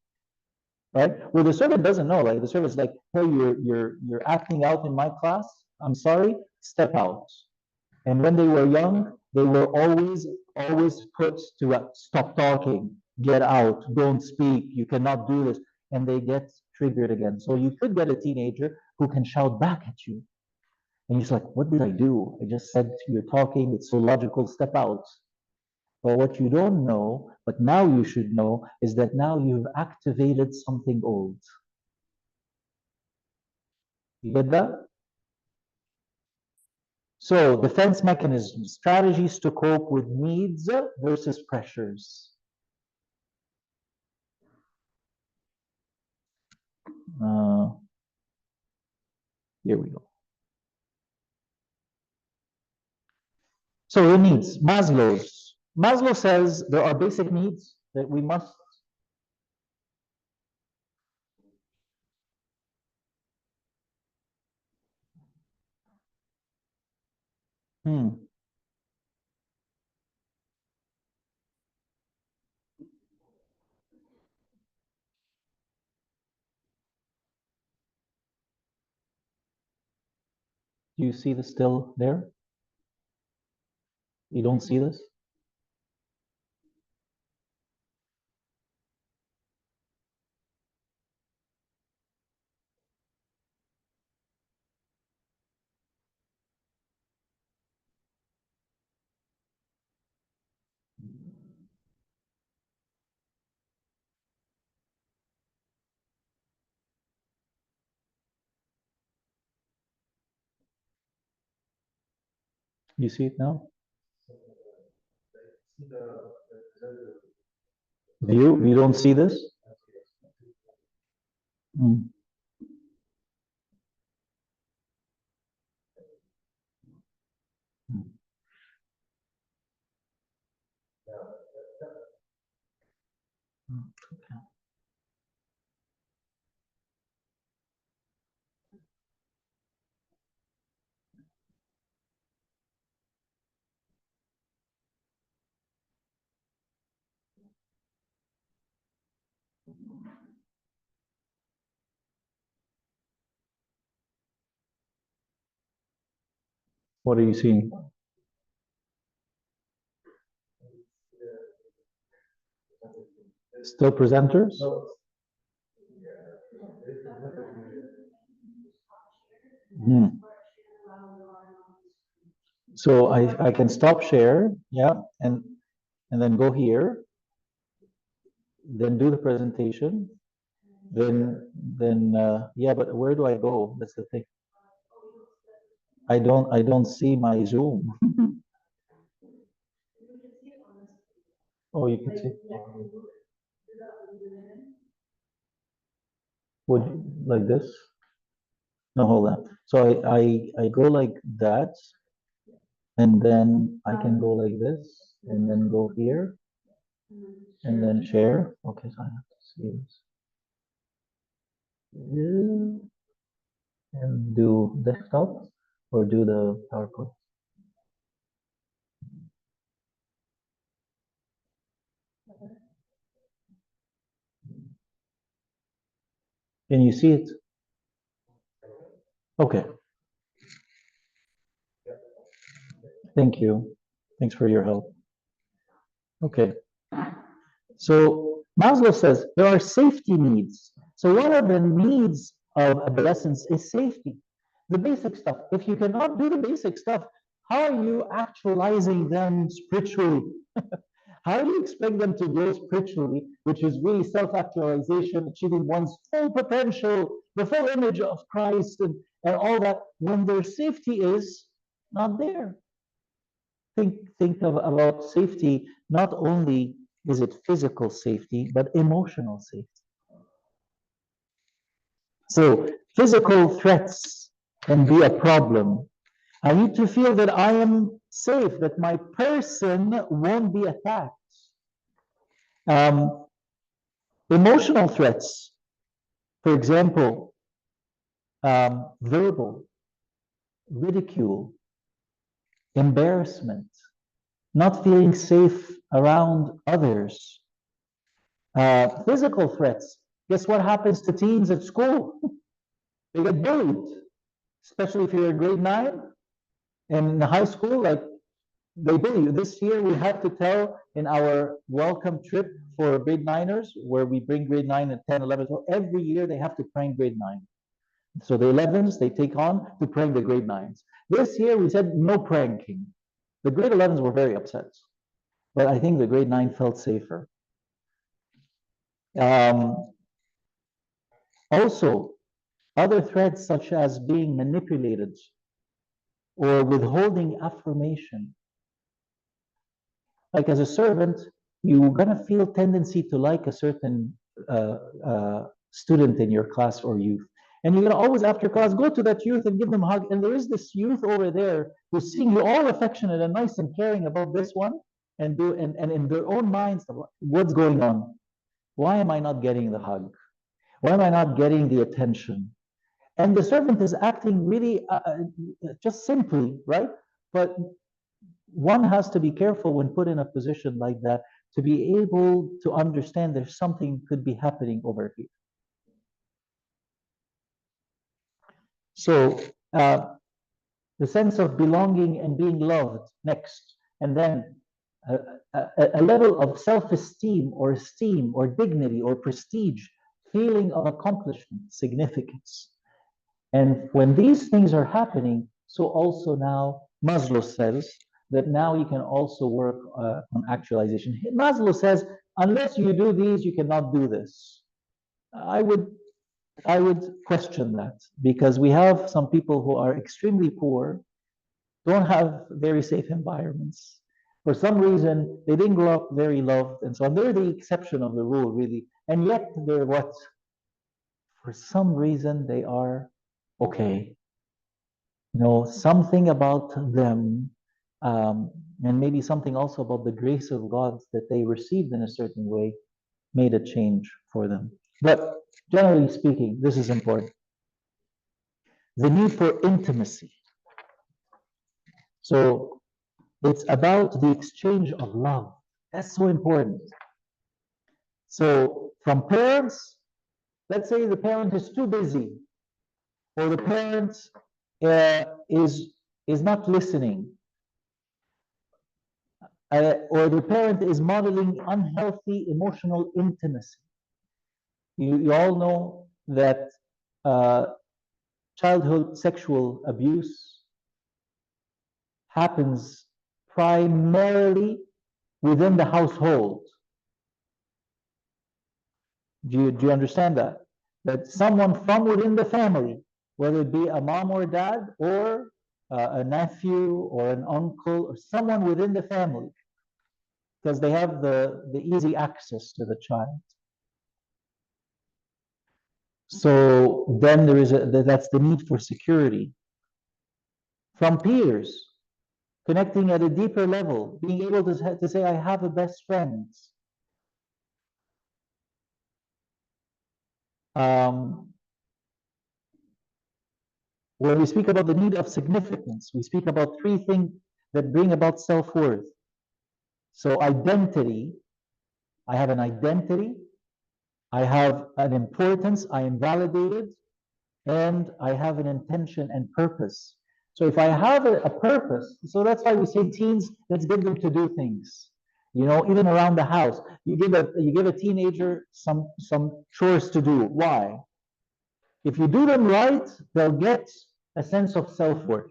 right? Well, the servant doesn't know. Like the servant's like, "Hey, you're acting out in my class. I'm sorry. Step out." And when they were young, they were always put to stop talking, get out, don't speak, you cannot do this, and they get triggered again. So you could get a teenager who can shout back at you, and you're like, "What did I do? I just said you're talking. It's so logical. Step out." But what you don't know, but now you should know, is that now you've activated something old. You get that? So, defense mechanisms, strategies to cope with needs versus pressures. Uh, Here we go. So, the needs, Maslow's. Maslow says there are basic needs that we must. Do you see this still there? You don't see this? You see it now? You don't see this? Mm. What are you seeing? Still presenters? Hmm. So I can stop share, yeah, and then go here, then do the presentation, then yeah, but where do I go? That's the thing. I don't see my Zoom. Oh, you can see. Would like this? No, hold on. So I go like that, and then I can go like this, and then go here, and then share. Okay, so I have to see this. Yeah, and do desktop or do the PowerPoint. Can you see it? Okay, thank you. Thanks for your help. Okay, so Maslow says there are safety needs. So one of the needs of adolescence is safety. The basic stuff. If you cannot do the basic stuff, how are you actualizing them spiritually? How do you expect them to grow spiritually, which is really self-actualization, achieving one's full potential, the full image of Christ, and all that, when their safety is not there? Think about safety. Not only is it physical safety, but emotional safety. So physical threats can be a problem. I need to feel that I am safe, that my person won't be attacked. Um, Emotional threats, for example, verbal, ridicule, embarrassment, not feeling safe around others, physical threats. Guess what happens to teens at school? They get bullied, especially if you're in grade 9 and in high school, like they bully you. This year we have to tell in our welcome trip for grade 9ers, where we bring grade 9 and 10, 11, 12, every year they have to prank grade 9. So the 11s they take on to prank the grade 9s. This year we said no pranking. The grade 11s were very upset, but I think the grade 9 felt safer. Um, Also, other threats such as being manipulated or withholding affirmation. Like as a servant, you're gonna feel tendency to like a certain student in your class or youth. And you're gonna always after class go to that youth and give them a hug. And there is this youth over there who's seeing you all affectionate and nice and caring about this one, and in their own minds, what's going on? Why am I not getting the hug? Why am I not getting the attention? And the servant is acting really just simply, right? But one has to be careful when put in a position like that to be able to understand there's something could be happening over here. So the sense of belonging and being loved next, and then a, a level of self-esteem or esteem or dignity or prestige, feeling of accomplishment, significance. And when these things are happening, so also now Maslow says that now you can also work on actualization. Maslow says, unless you do these, you cannot do this. I would I would question that because we have some people who are extremely poor don't have very safe environments. For some reason, they didn't grow up very loved, and so on. They're the exception of the rule, really. And yet, they're what? For some reason, they are okay. Something about them, and maybe something also about the grace of God that they received in a certain way made a change for them. But generally speaking, this is important. The need for intimacy. So it's about the exchange of love. That's so important. So from parents, let's say the parent is too busy, or the parent is not listening, or the parent is modeling unhealthy emotional intimacy. You all know that uh, childhood sexual abuse happens primarily within the household. Do you understand that? That someone from within the family, whether it be a mom or dad, or a nephew or an uncle, or someone within the family, because they have the easy access to the child. So then that's the need for security from peers, connecting at a deeper level, being able to say, I have a best friend. Um, when we speak about the need of significance, we speak about three things that bring about self-worth. So identity, I have an identity, I have an importance, I am validated, and I have an intention and purpose. So if I have a purpose, so that's why we say teens, let's get them to do things. Even around the house, you give a teenager some chores to do. Why? If you do them right, they'll get a sense of self-worth.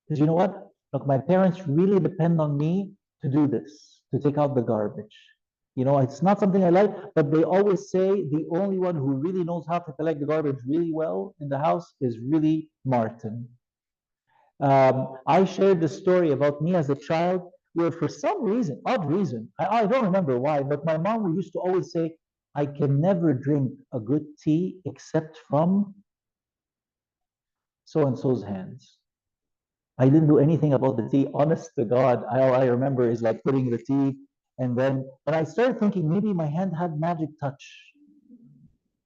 Because you know what? Look, my parents really depend on me to do this, to take out the garbage. It's not something I like, but they always say the only one who really knows how to collect the garbage really well in the house is really Martin. I shared the story about me as a child, where for some reason, odd reason, I don't remember why, but my mom used to always say, I can never drink a good tea except from so and so's hands. I didn't do anything about the tea. Honest to God, all I remember is like putting the tea, and then I started thinking maybe my hand had magic touch.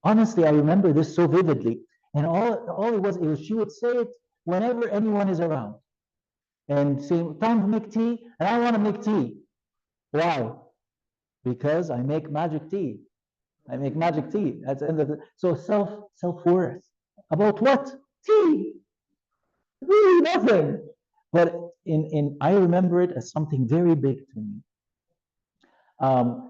Honestly, I remember this so vividly. And all it was she would say it whenever anyone is around and saying, time to make tea, and I want to make tea. Why? Because I make magic tea. I make magic tea. That's the end of the so self-worth. About what? Tea. Really nothing. But in I remember it as something very big to me.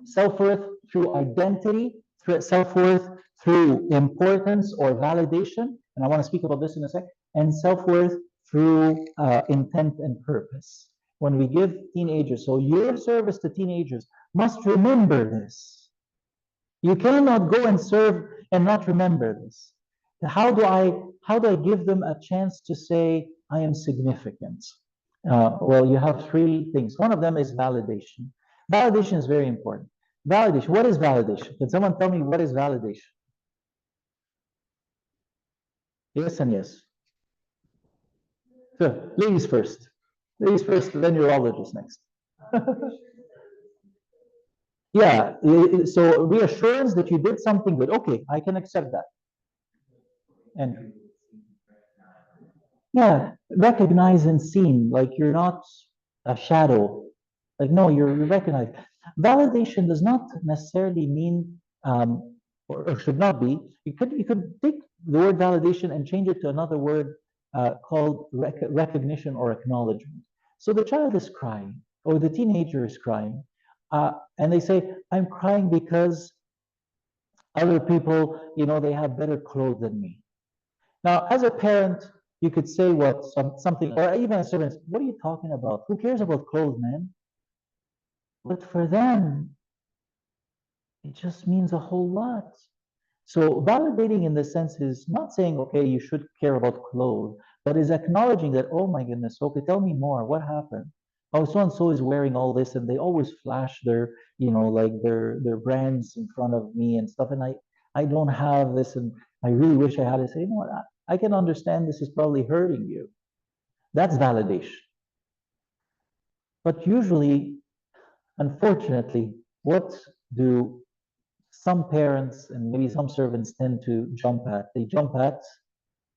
Self-worth through identity, through self-worth through importance or validation, and I want to speak about this in a sec, and self-worth through intent and purpose. When we give teenagers, so your service to teenagers must remember this. You cannot go and serve and not remember this. How do I give them a chance to say I am significant? Well, you have three things. One of them is validation. Validation is very important. Validation. What is validation? Can someone tell me what is validation? Yes and yes. So, ladies first. Ladies first, then urologists next. Yeah. So reassurance that you did something good. Okay, I can accept that. And yeah, recognize and seen, like you're not a shadow. Like, no, you're recognized. Validation does not necessarily mean, or should not be. You could take the word validation and change it to another word called recognition or acknowledgement. So the child is crying, or the teenager is crying, and they say, "I'm crying because other people, they have better clothes than me." Now, as a parent, you could say something, or even as servants, what are you talking about? Who cares about clothes, man? But for them, it just means a whole lot. So validating in the sense is not saying, okay, you should care about clothes, but is acknowledging that, oh my goodness, okay, tell me more. What happened? Oh, so and so is wearing all this, and they always flash their, like their brands in front of me and stuff, and I don't have this, and I really wish I had to say, you know what, I can understand this is probably hurting you. That's validation. But usually, unfortunately, what do some parents and maybe some servants tend to jump at? They jump at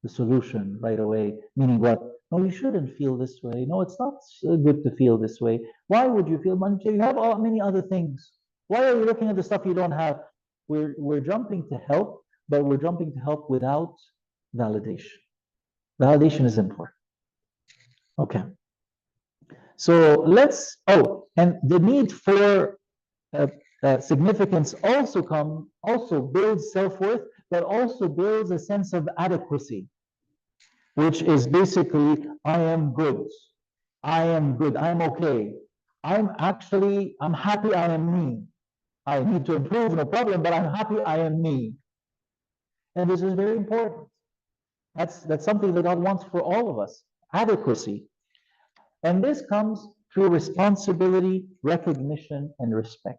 the solution right away, meaning what? No, you shouldn't feel this way. No, it's not good to feel this way. Why would you feel? You have many other things. Why are you looking at the stuff you don't have? We're jumping to help, but we're jumping to help without validation. Validation is important. Okay. So and the need for uh, significance also builds self-worth, but also builds a sense of adequacy, which is basically, I am good. I am good. I'm okay. I'm happy I am me. I need to improve, no problem, but I'm happy I am me. And this is very important. That's something that God wants for all of us. Adequacy. And this comes through responsibility, recognition, and respect.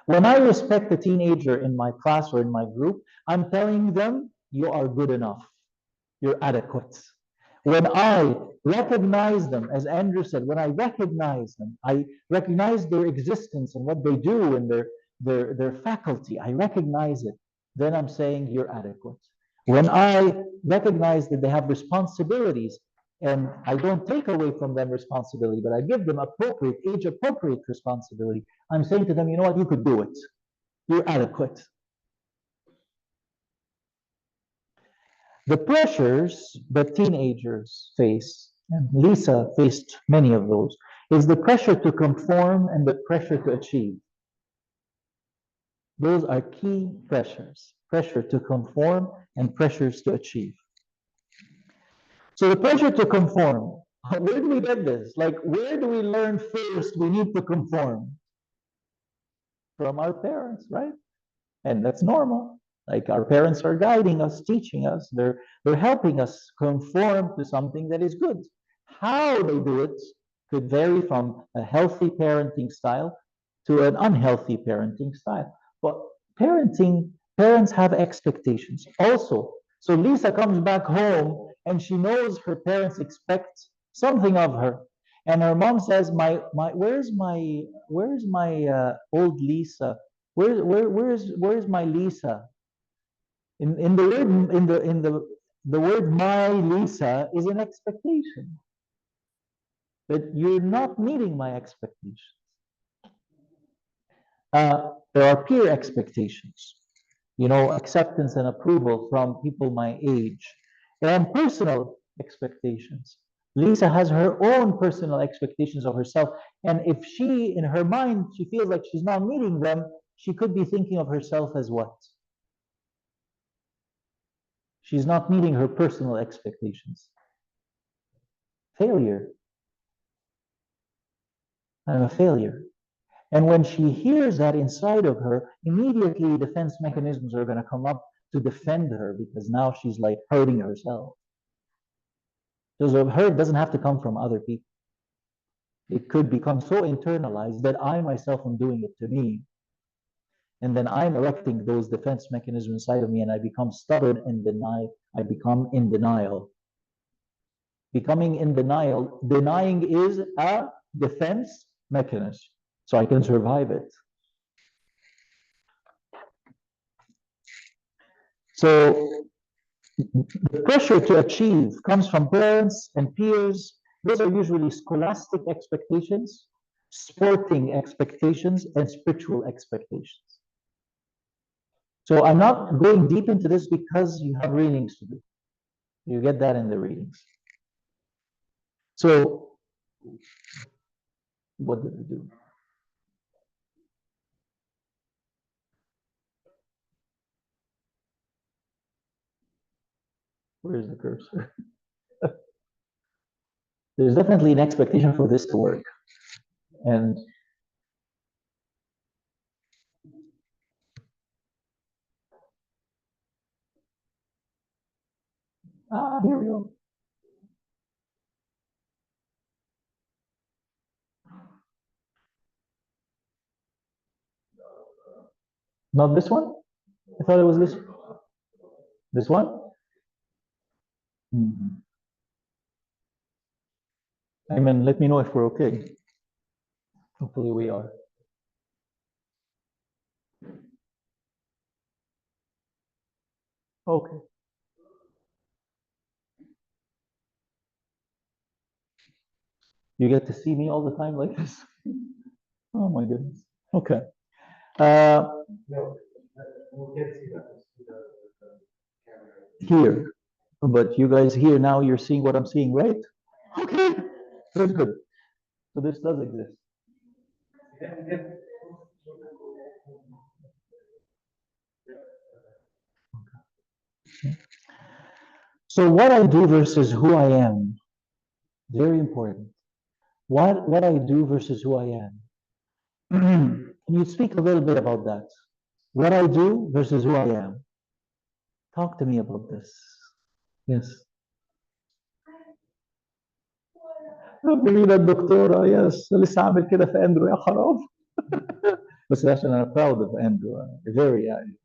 When I respect a teenager in my class or in my group, I'm telling them, you are good enough. You're adequate. When I recognize them, as Andrew said, when I recognize them, I recognize their existence and what they do and their faculty, I recognize it, then I'm saying you're adequate. When I recognize that they have responsibilities and I don't take away from them responsibility, but I give them appropriate, age appropriate responsibility, I'm saying to them, you know what, you could do it. You're adequate. The pressures that teenagers face, and Lisa faced many of those, is the pressure to conform and the pressure to achieve. Those are key pressures, pressure to conform and pressures to achieve. So the pressure to conform, where do we get this? Like, where do we learn first we need to conform? From our parents, right? And that's normal. Like our parents are guiding us, teaching us, they're helping us conform to something that is good. How they do it could vary from a healthy parenting style to an unhealthy parenting style. But parents have expectations also. So Lisa comes back home and she knows her parents expect something of her. And her mom says, where's my old Lisa? Where's my Lisa? In the word in the word my Lisa is an expectation. But you're not meeting my expectations. There are peer expectations, acceptance and approval from people my age, and personal expectations. Lisa has her own personal expectations of herself, and if she, in her mind, she feels like she's not meeting them, she could be thinking of herself as what? She's not meeting her personal expectations. Failure. I'm a failure. And when she hears that inside of her, immediately defense mechanisms are going to come up to defend her because now she's like hurting herself. Because the hurt doesn't have to come from other people. It could become so internalized that I myself am doing it to me. And then I'm erecting those defense mechanisms inside of me and I become stubborn and I become in denial. Becoming in denial, denying is a defense mechanism. So I can survive it. So the pressure to achieve comes from parents and peers. Those are usually scholastic expectations, sporting expectations, and spiritual expectations. So I'm not going deep into this because you have readings to do. You get that in the readings. So what did we do? Where's the cursor? There's definitely an expectation for this to work. And here we go. Not this one? I thought it was this. This one? Mhm. Amen. Let me know if we're okay. Hopefully we are. Okay. You get to see me all the time like this? Oh my goodness. Okay. Uh, here. But you guys here now, you're seeing what I'm seeing, right? Okay. That's good. So this does exist. So what I do versus who I am, very important. What I do versus who I am. Can you speak a little bit about that? What I do versus who I am. Talk to me about this. Yes. جميلة الدكتورة يس لسه عامل كده في اندرو يا خراب بس عشان انا proud of اندرو very يعني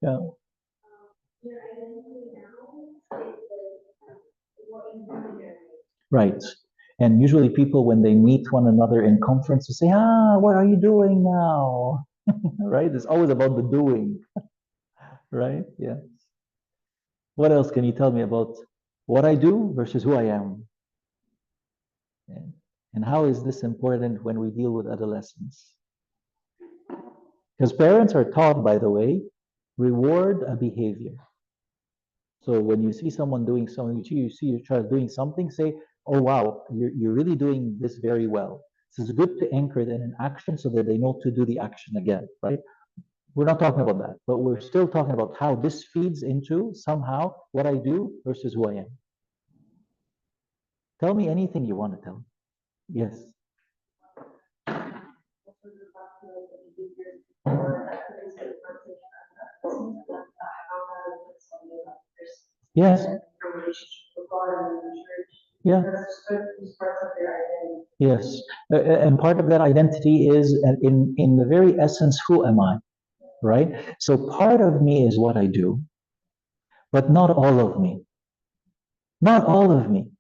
yeah. Right. And usually people when they meet one another in conferences say, what are you doing now? Right? It's always about the doing, right? Yeah. What else can you tell me about what I do versus who I am? And how is this important when we deal with adolescents? Because parents are taught, by the way, reward a behavior. So when you see someone doing something, you see your child doing something, say, oh, wow, you're really doing this very well. So it's good to anchor it in an action so that they know to do the action again, right? We're not talking about that, but we're still talking about how this feeds into somehow what I do versus who I am. Tell me anything you want to tell me. Yes. Yes. Yeah. Yes. And part of that identity is in the very essence, who am I? Right? So part of me is what I do, but not all of me. Not all of me.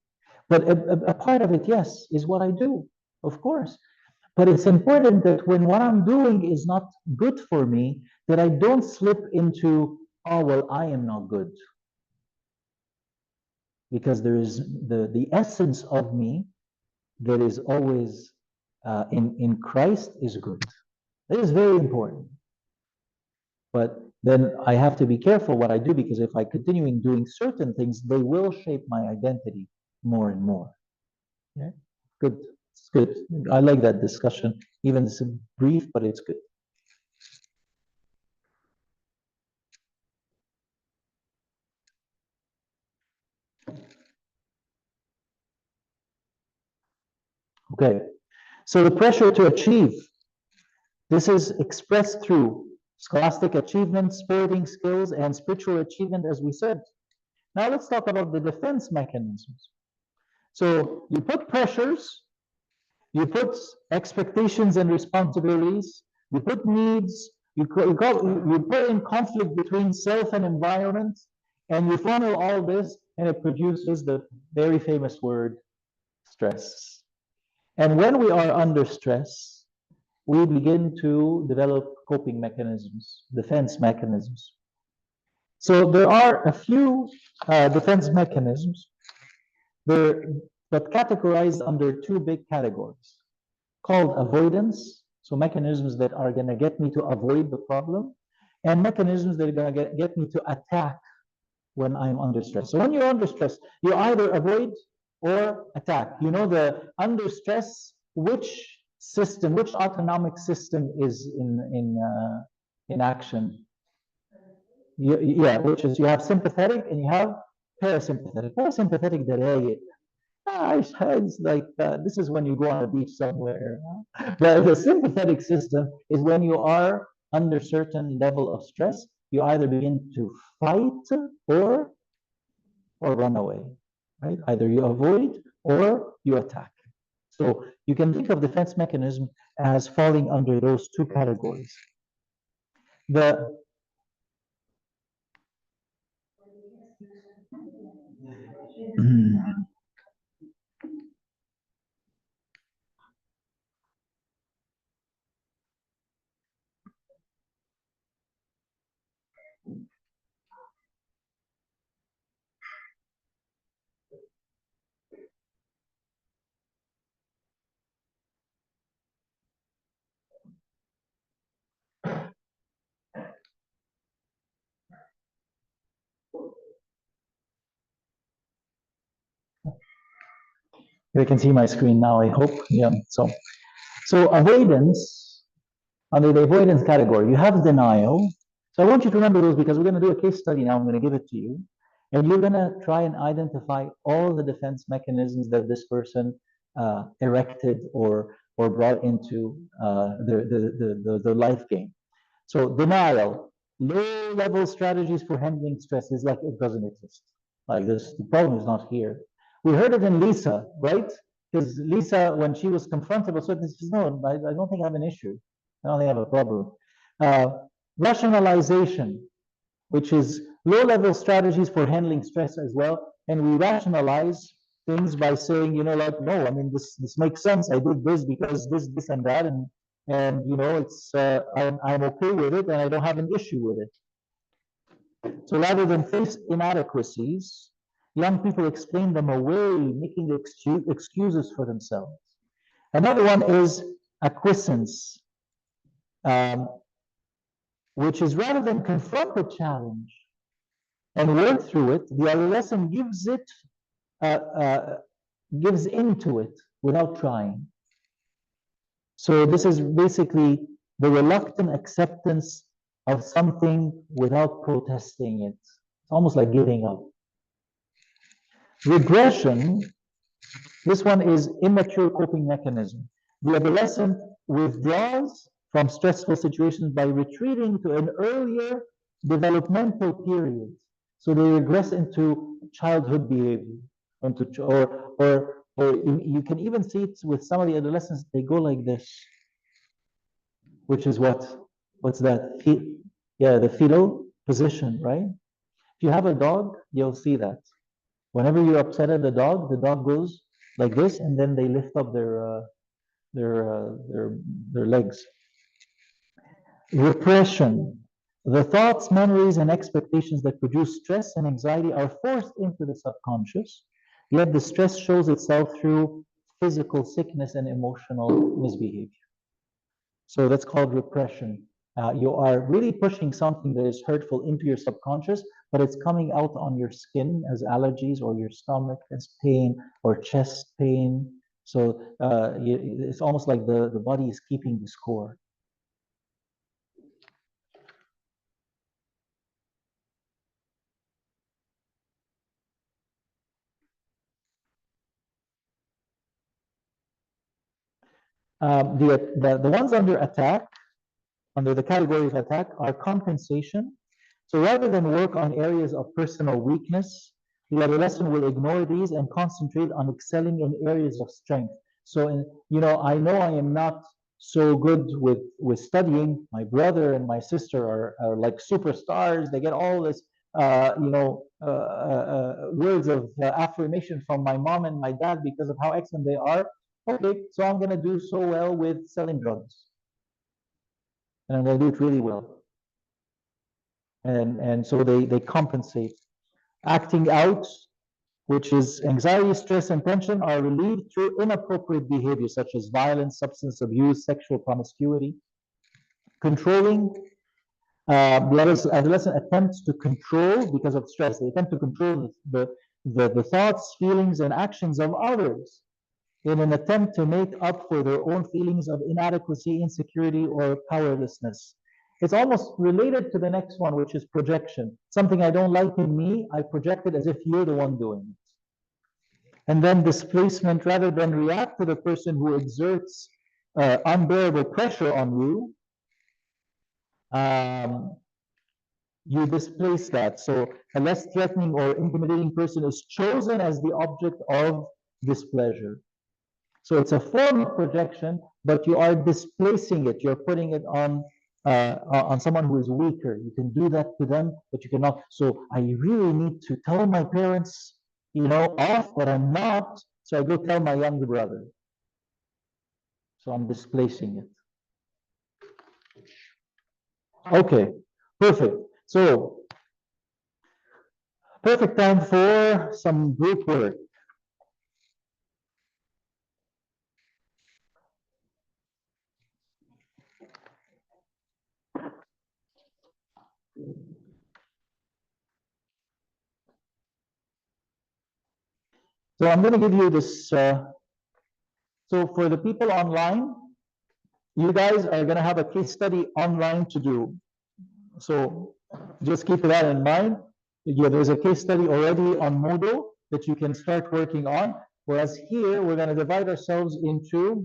But a part of it, yes, is what I do, of course. But it's important that when what I'm doing is not good for me, that I don't slip into, oh, well, I am not good. Because there is the essence of me that is always in Christ is good. That is very important. But then I have to be careful what I do because if I continue in doing certain things, they will shape my identity more and more. Yeah? Good. It's good. I like that discussion. Even it's brief, but it's good. Okay. So the pressure to achieve, this is expressed through scholastic achievement, sporting skills, and spiritual achievement, as we said. Now let's talk about the defense mechanisms. So you put pressures, you put expectations and responsibilities, you put needs, you put in conflict between self and environment, and you funnel all this, and it produces the very famous word stress. And when we are under stress, we begin to develop coping mechanisms, defense mechanisms. So there are a few defense mechanisms they're, but categorized under two big categories called avoidance, so mechanisms that are going to get me to avoid the problem, and mechanisms that are going to get me to attack when I'm under stress. So when you're under stress, you either avoid or attack. You know, the under stress, which system, which autonomic system is in action? Yeah, which is you have sympathetic and you have parasympathetic. Parasympathetic ده رايق. It's like this is when you go on a beach somewhere. The sympathetic system is when you are under certain level of stress, you either begin to fight or run away, right? Either you avoid or you attack. So you can think of defense mechanism as falling under those two categories. The you can see my screen now, I hope. Yeah. So avoidance, under the avoidance category, you have denial. So I want you to remember those because we're going to do a case study now. I'm going to give it to you. And you're going to try and identify all the defense mechanisms that this person erected or brought into their life game. So denial, low-level strategies for handling stress is like it doesn't exist. Like this, the problem is not here. We heard it in Lisa, right? Because Lisa, when she was confronted with certain, she says, "No, I don't think I have an issue. I don't think I have a problem." Uh, Rationalization, which is low-level strategies for handling stress as well, and we rationalize things by saying, like, no, I mean, this makes sense. I did this because this and that, and it's I'm okay with it, and I don't have an issue with it. So rather than face inadequacies, young people explain them away, making excuses for themselves. Another one is acquiescence, um, which is rather than confront the challenge and work through it, the adolescent gives into it without trying. So this is basically the reluctant acceptance of something without protesting it. It's almost like giving up. Regression, this one is immature coping mechanism. The adolescent withdraws from stressful situations by retreating to an earlier developmental period. So they regress into childhood behavior, or you can even see it with some of the adolescents. They go like this, which is what's that? Yeah, the fetal position, right? If you have a dog, you'll see that. Whenever you're upset at the dog goes like this, and then they lift up their legs. Repression. The thoughts, memories, and expectations that produce stress and anxiety are forced into the subconscious, yet the stress shows itself through physical sickness and emotional misbehavior. So that's called repression. You are really pushing something that is hurtful into your subconscious, but it's coming out on your skin as allergies, or your stomach as pain, or chest pain. So it's almost like the body is keeping the score. The ones under attack, under the category of attack, are compensation. So rather than work on areas of personal weakness, the adolescent will ignore these and concentrate on excelling in areas of strength. So, I know I am not so good with studying. My brother and my sister are like superstars. They get all this, words of affirmation from my mom and my dad because of how excellent they are. Okay, so I'm going to do so well with selling drugs, and I'm going to do it really well. And so they compensate. Acting out, which is anxiety, stress, and tension, are relieved through inappropriate behavior such as violence, substance abuse, sexual promiscuity. Controlling, the adolescent attempts to control because of stress. They attempt to control the thoughts, feelings, and actions of others in an attempt to make up for their own feelings of inadequacy, insecurity, or powerlessness. It's almost related to the next one, which is projection. Something I don't like in me, I project it as if you're the one doing it. And then displacement, rather than react to the person who exerts unbearable pressure on you, um, you displace that. So a less threatening or intimidating person is chosen as the object of displeasure. So it's a form of projection, but you are displacing it. You're putting it on on someone who is weaker. You can do that to them, but you cannot. So I really need to tell my parents, off, but I'm not. So I go tell my younger brother. So I'm displacing it. Okay, perfect. So perfect time for some group work. So I'm going to give you this. So for the people online, you guys are going to have a case study online to do. So just keep that in mind. Yeah, there's a case study already on Moodle that you can start working on. Whereas here, we're going to divide ourselves into,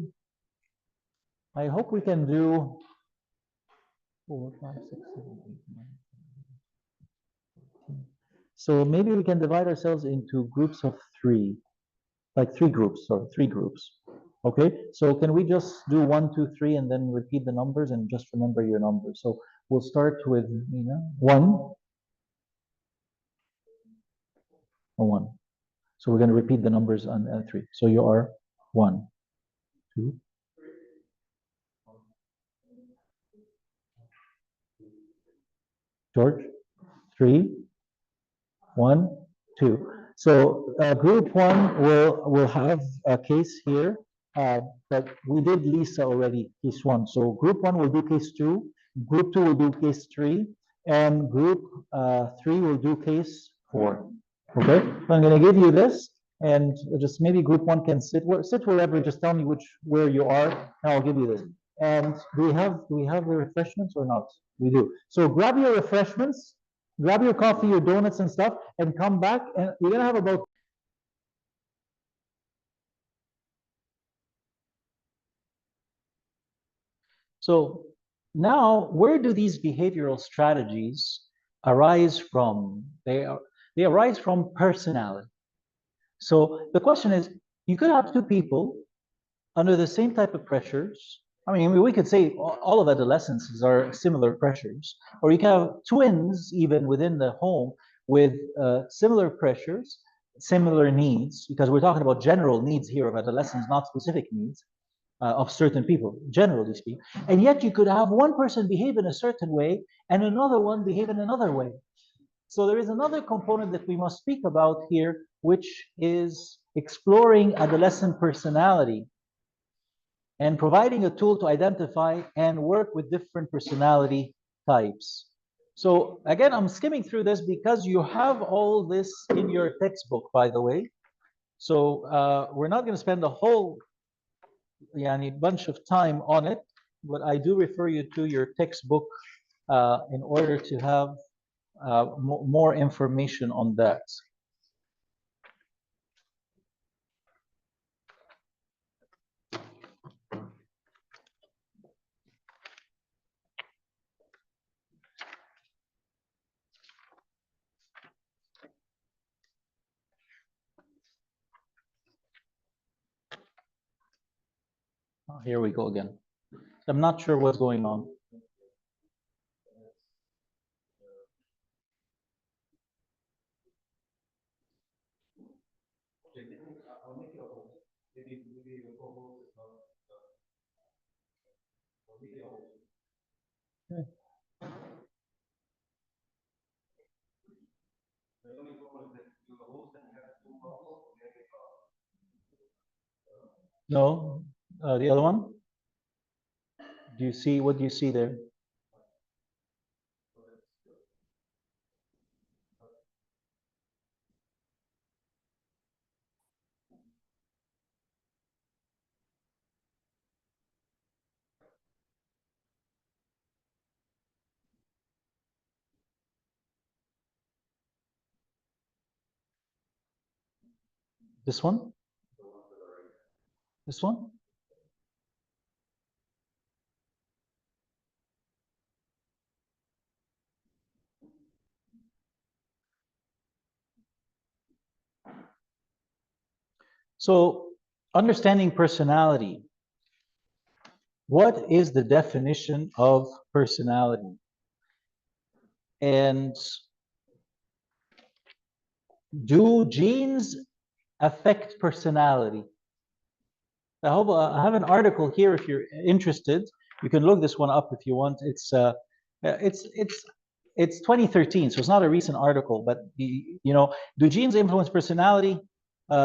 I hope we can do 4, 5, 6, 7, 8, 9. So maybe we can divide ourselves into groups of 3, like 3 groups, sorry, 3 groups. Okay, so can we just do 1, 2, 3, and then repeat the numbers and just remember your numbers? So we'll start with 1, or 1. So we're going to repeat the numbers on 3. So you are 1, 2, George, 3, 1, 2. So group 1 will have a case here, but we did Lisa already, case 1. So group 1 will do case 2, group 2 will do case 3, and group 3 will do case 4. Okay, so I'm going to give you this, and just maybe group 1 can sit wherever. Just tell me where you are, and I'll give you this. And do we have the refreshments or not? We do. So grab your refreshments, grab your coffee, your donuts and stuff, and come back. And we're gonna have about. So now, where do these behavioral strategies arise from? They arise from personality. So the question is, you could have two people under the same type of pressures. I mean, we could say all of adolescents are similar pressures, or you can have twins even within the home with similar pressures, similar needs, because we're talking about general needs here of adolescents, not specific needs of certain people, generally speaking. And yet you could have one person behave in a certain way and another one behave in another way. So there is another component that we must speak about here, which is exploring adolescent personality and providing a tool to identify and work with different personality types. So again, I'm skimming through this because you have all this in your textbook, by the way. So we're not going to spend a whole bunch of time on it, but I do refer you to your textbook in order to have more information on that. Oh, here we go again. I'm not sure what's going on. Okay. No, the other one. Do you see what do you see there? This one? This one? So understanding personality. What is the definition of personality? And do genes affect personality? I have an article here if you're interested. You can look this one up if you want. It's it's it's 2013, so it's not a recent article. But do genes influence personality?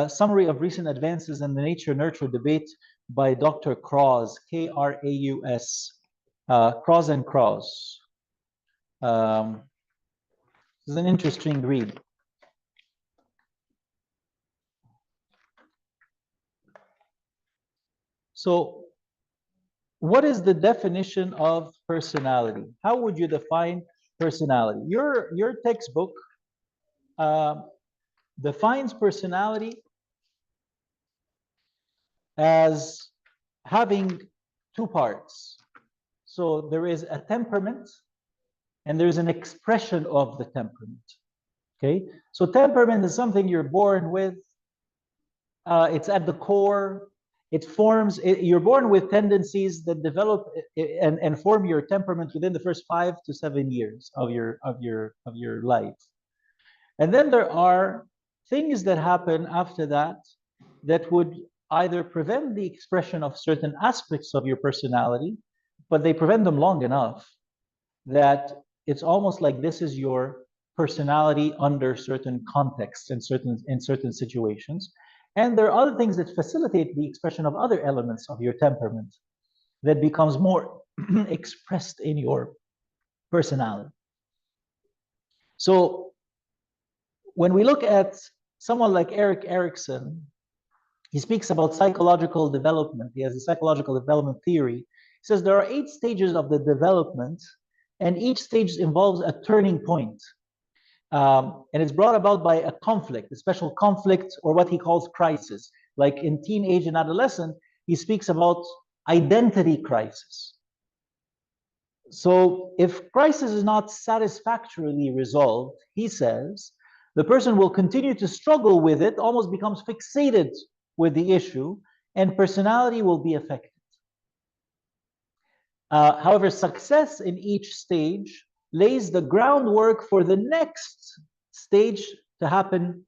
Summary of recent advances in the nature-nurture debate by Dr. Kraus, Kraus, Kraus and Kraus. This is an interesting read. So, what is the definition of personality? How would you define personality? Your textbook uh, defines personality as having two parts. So there is a temperament and there's an expression of the temperament. Okay, so temperament is something you're born with. It's at the core. It forms. You're born with tendencies that develop and form your temperament within the first 5 to 7 years of your life. And then there are things that happen after that that would either prevent the expression of certain aspects of your personality, but they prevent them long enough that it's almost like this is your personality under certain contexts and certain situations. And there are other things that facilitate the expression of other elements of your temperament that becomes more expressed in your personality. So when we look at someone like Erik Erikson, he speaks about psychological development. He has a psychological development theory. He says there are 8 stages of the development, and each stage involves a turning point. And it's brought about by a conflict, a special conflict, or what he calls crisis. Like in teenage and adolescent, he speaks about identity crisis. So if crisis is not satisfactorily resolved, he says, the person will continue to struggle with it, almost becomes fixated with the issue, and personality will be affected. However, success in each stage lays the groundwork for the next stage to happen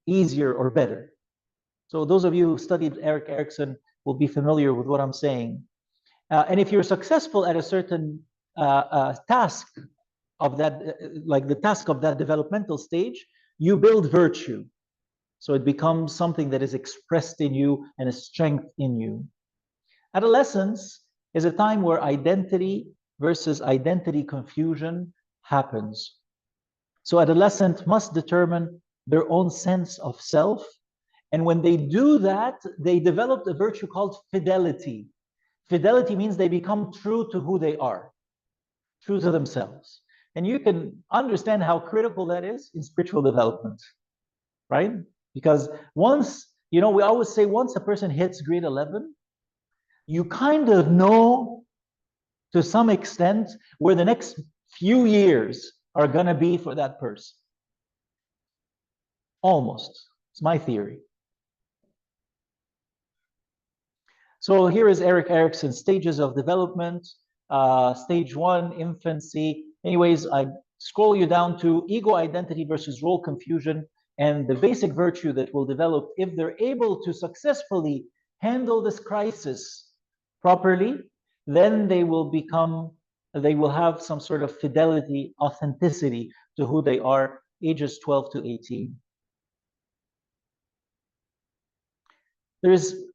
easier or better. So those of you who studied Erik Erikson will be familiar with what I'm saying. And if you're successful at a certain task of that, like the task of that developmental stage, you build virtue. So it becomes something that is expressed in you and a strength in you. Adolescence is a time where identity versus identity confusion happens. So adolescents must determine their own sense of self. And when they do that, they develop a virtue called fidelity. Fidelity means they become true to who they are, true to themselves. And you can understand how critical that is in spiritual development, right? Because once, we always say once a person hits grade 11, you kind of know to some extent where the next few years are going to be for that person. Almost. It's my theory. So here is Erik Erikson's stages of development. Stage 1, infancy. Anyways, I scroll you down to ego identity versus role confusion, and the basic virtue that will develop if they're able to successfully handle this crisis properly, then they will have some sort of fidelity, authenticity to who they are, ages 12 to 18. There is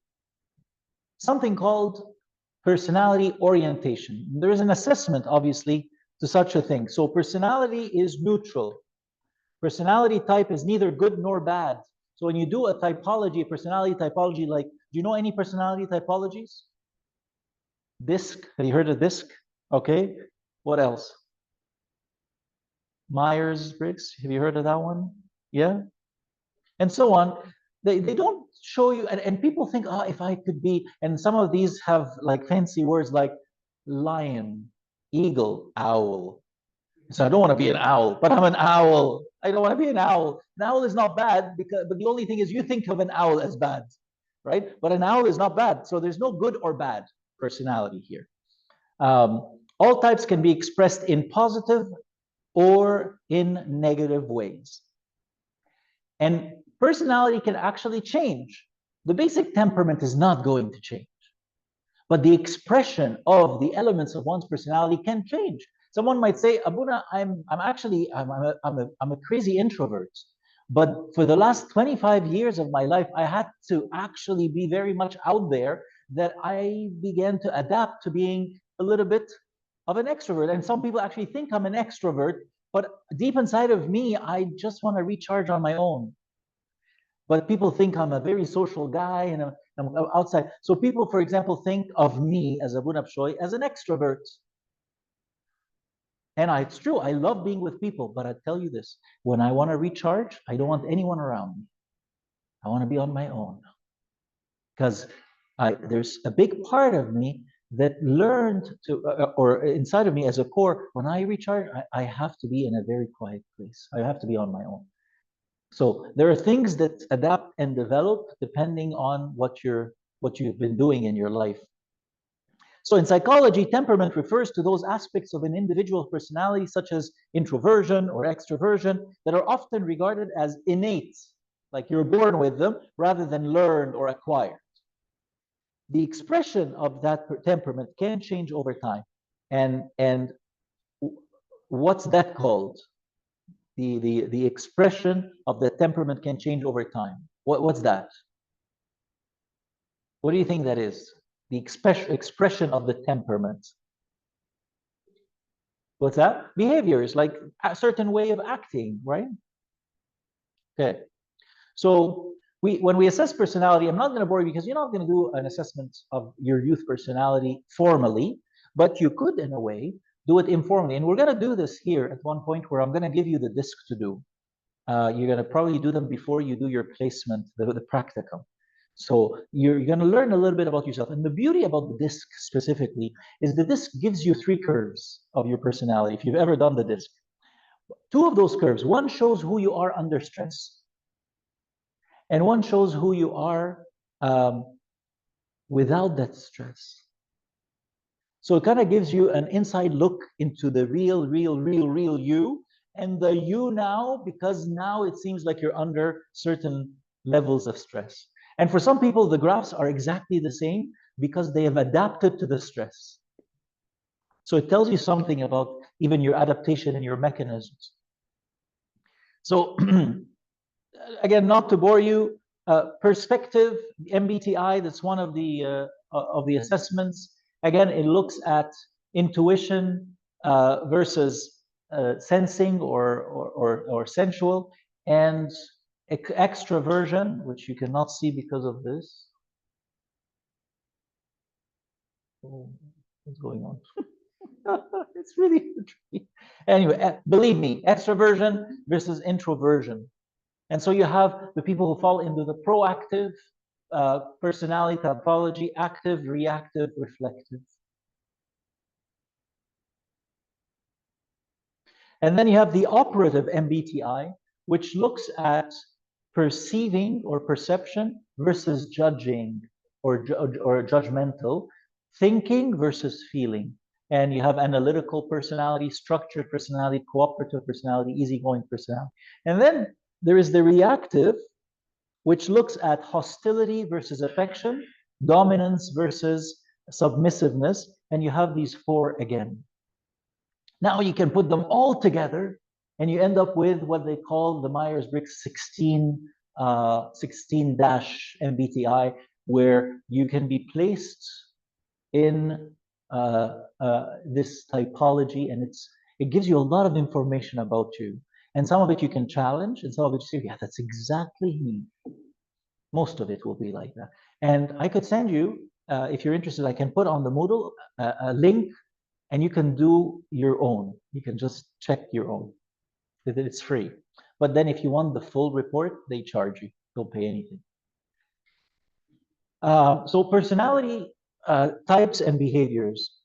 something called personality orientation. There is an assessment, obviously, to such a thing. So personality is neutral. Personality type is neither good nor bad. So when you do a typology, personality typology, like, do you know any personality typologies? DISC, have you heard of DISC? Okay, what else? Myers-Briggs, have you heard of that one? Yeah, and so on. They don't show you, and people think, oh, if I could be, and some of these have like fancy words like lion, eagle, owl. So I don't want to be an owl, but I'm an owl. I don't want to be an owl. An owl is not bad, but the only thing is you think of an owl as bad, right? But an owl is not bad. So there's no good or bad. personality here. All types can be expressed in positive or in negative ways. And personality can actually change. The basic temperament is not going to change, but the expression of the elements of one's personality can change. Someone might say, Abuna, I'm a crazy introvert. But for the last 25 years of my life, I had to actually be very much out there that I began to adapt to being a little bit of an extrovert. And some people actually think I'm an extrovert, but deep inside of me, I just want to recharge on my own. But people think I'm a very social guy and I'm outside. So people, for example, think of me as Abu Nabshoy as an extrovert. And it's true, I love being with people, but I tell you this, when I want to recharge, I don't want anyone around me. I want to be on my own. Because there's a big part of me that learned to, or inside of me as a core, when I recharge, I have to be in a very quiet place. I have to be on my own. So there are things that adapt and develop depending on what you've been doing in your life. So in psychology, temperament refers to those aspects of an individual personality, such as introversion or extroversion, that are often regarded as innate, like you're born with them, rather than learned or acquired. The expression of that temperament can change over time. And what's that called? The expression of the temperament can change over time. What's that? What do you think that is? The expression of the temperament. What's that? Behaviors, like a certain way of acting, right? Okay. So when we assess personality, I'm not going to bore you because you're not going to do an assessment of your youth personality formally, but you could, in a way, do it informally. And we're going to do this here at one point where I'm going to give you the disc to do. You're going to probably do them before you do your placement, the practicum. So you're going to learn a little bit about yourself. And the beauty about the disc specifically is the disc gives you 3 curves of your personality, if you've ever done the disc. 2 of those curves, one shows who you are under stress, and one shows who you are without that stress. So it kind of gives you an inside look into the real you, and the you now, because now it seems like you're under certain levels of stress. And for some people, the graphs are exactly the same because they have adapted to the stress. So it tells you something about even your adaptation and your mechanisms. So again, not to bore you, perspective, MBTI, that's one of the assessments. Again, it looks at intuition versus sensing or sensual, and extroversion, which you cannot see because of this. Oh, what's going on? It's really tricky. Anyway, believe me, extroversion versus introversion. And so you have the people who fall into the proactive personality typology, active, reactive, reflective. And then you have the operative MBTI, which looks at perceiving or perception versus judging or judgmental, thinking versus feeling. And you have analytical personality, structured personality, cooperative personality, easygoing personality. And then there is the reactive, which looks at hostility versus affection, dominance versus submissiveness, and you have these 4 again. Now you can put them all together, and you end up with what they call the Myers-Briggs 16 MBTI, where you can be placed in this typology, and it gives you a lot of information about you. And some of it you can challenge, and some of it you say, yeah, that's exactly me. Most of it will be like that. And I could send you, if you're interested, I can put on the Moodle a link, and you can do your own. You can just check your own. It's free. But then if you want the full report, they charge you. Don't pay anything. So personality types and behaviors.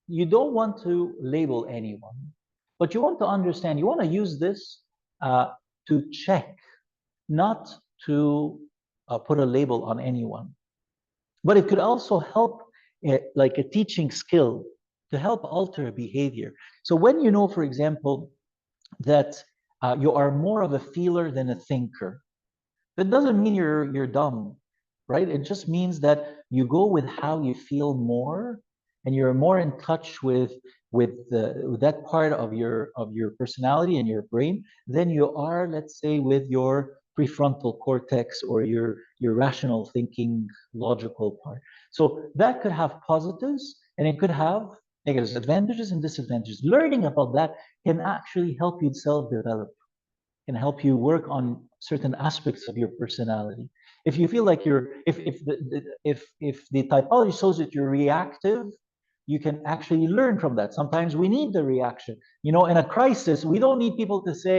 You don't want to label anyone, but you want to understand, you want to use this to check, not to put a label on anyone. But it could also help, like a teaching skill, to help alter behavior. So when you know, for example, that you are more of a feeler than a thinker, that doesn't mean you're dumb, right? It just means that you go with how you feel more, and you're more in touch with that part of your personality and your brain than you are, let's say, with your prefrontal cortex or your rational thinking, logical part. So that could have positives, and it could have negatives, advantages and disadvantages. Learning about that can actually help you self-develop, can help you work on certain aspects of your personality. If you feel like you're, if the typology shows that you're reactive, you can actually learn from that. Sometimes we need the reaction. You know, in a crisis, we don't need people to say,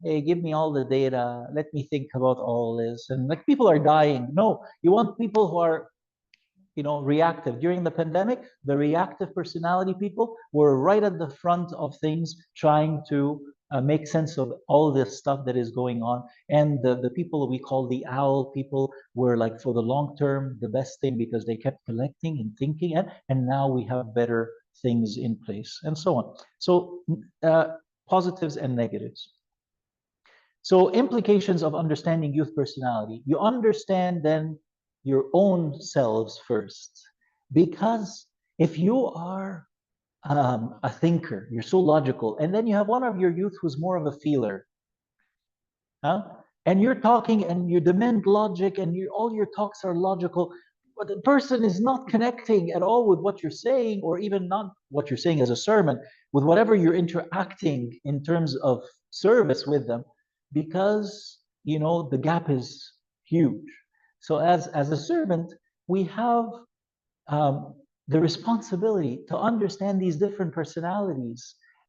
"Hey, give me all the data. Let me think about all this." And like people are dying. No, you want people who are, reactive. During the pandemic, the reactive personality people were right at the front of things, trying to make sense of all this stuff that is going on. And the people we call the owl people were like, for the long term, the best thing, because they kept collecting and thinking, and now we have better things in place, and so on. So positives and negatives. So implications of understanding youth personality. You understand then your own selves first. Because if you are a thinker, you're so logical, and then you have one of your youth who's more of a feeler, huh? And you're talking and you demand logic, and all your talks are logical, but the person is not connecting at all with what you're saying, or even not what you're saying as a sermon, with whatever you're interacting in terms of service with them, because the gap is huge. So as a servant, we have um, the responsibility to understand these different personalities,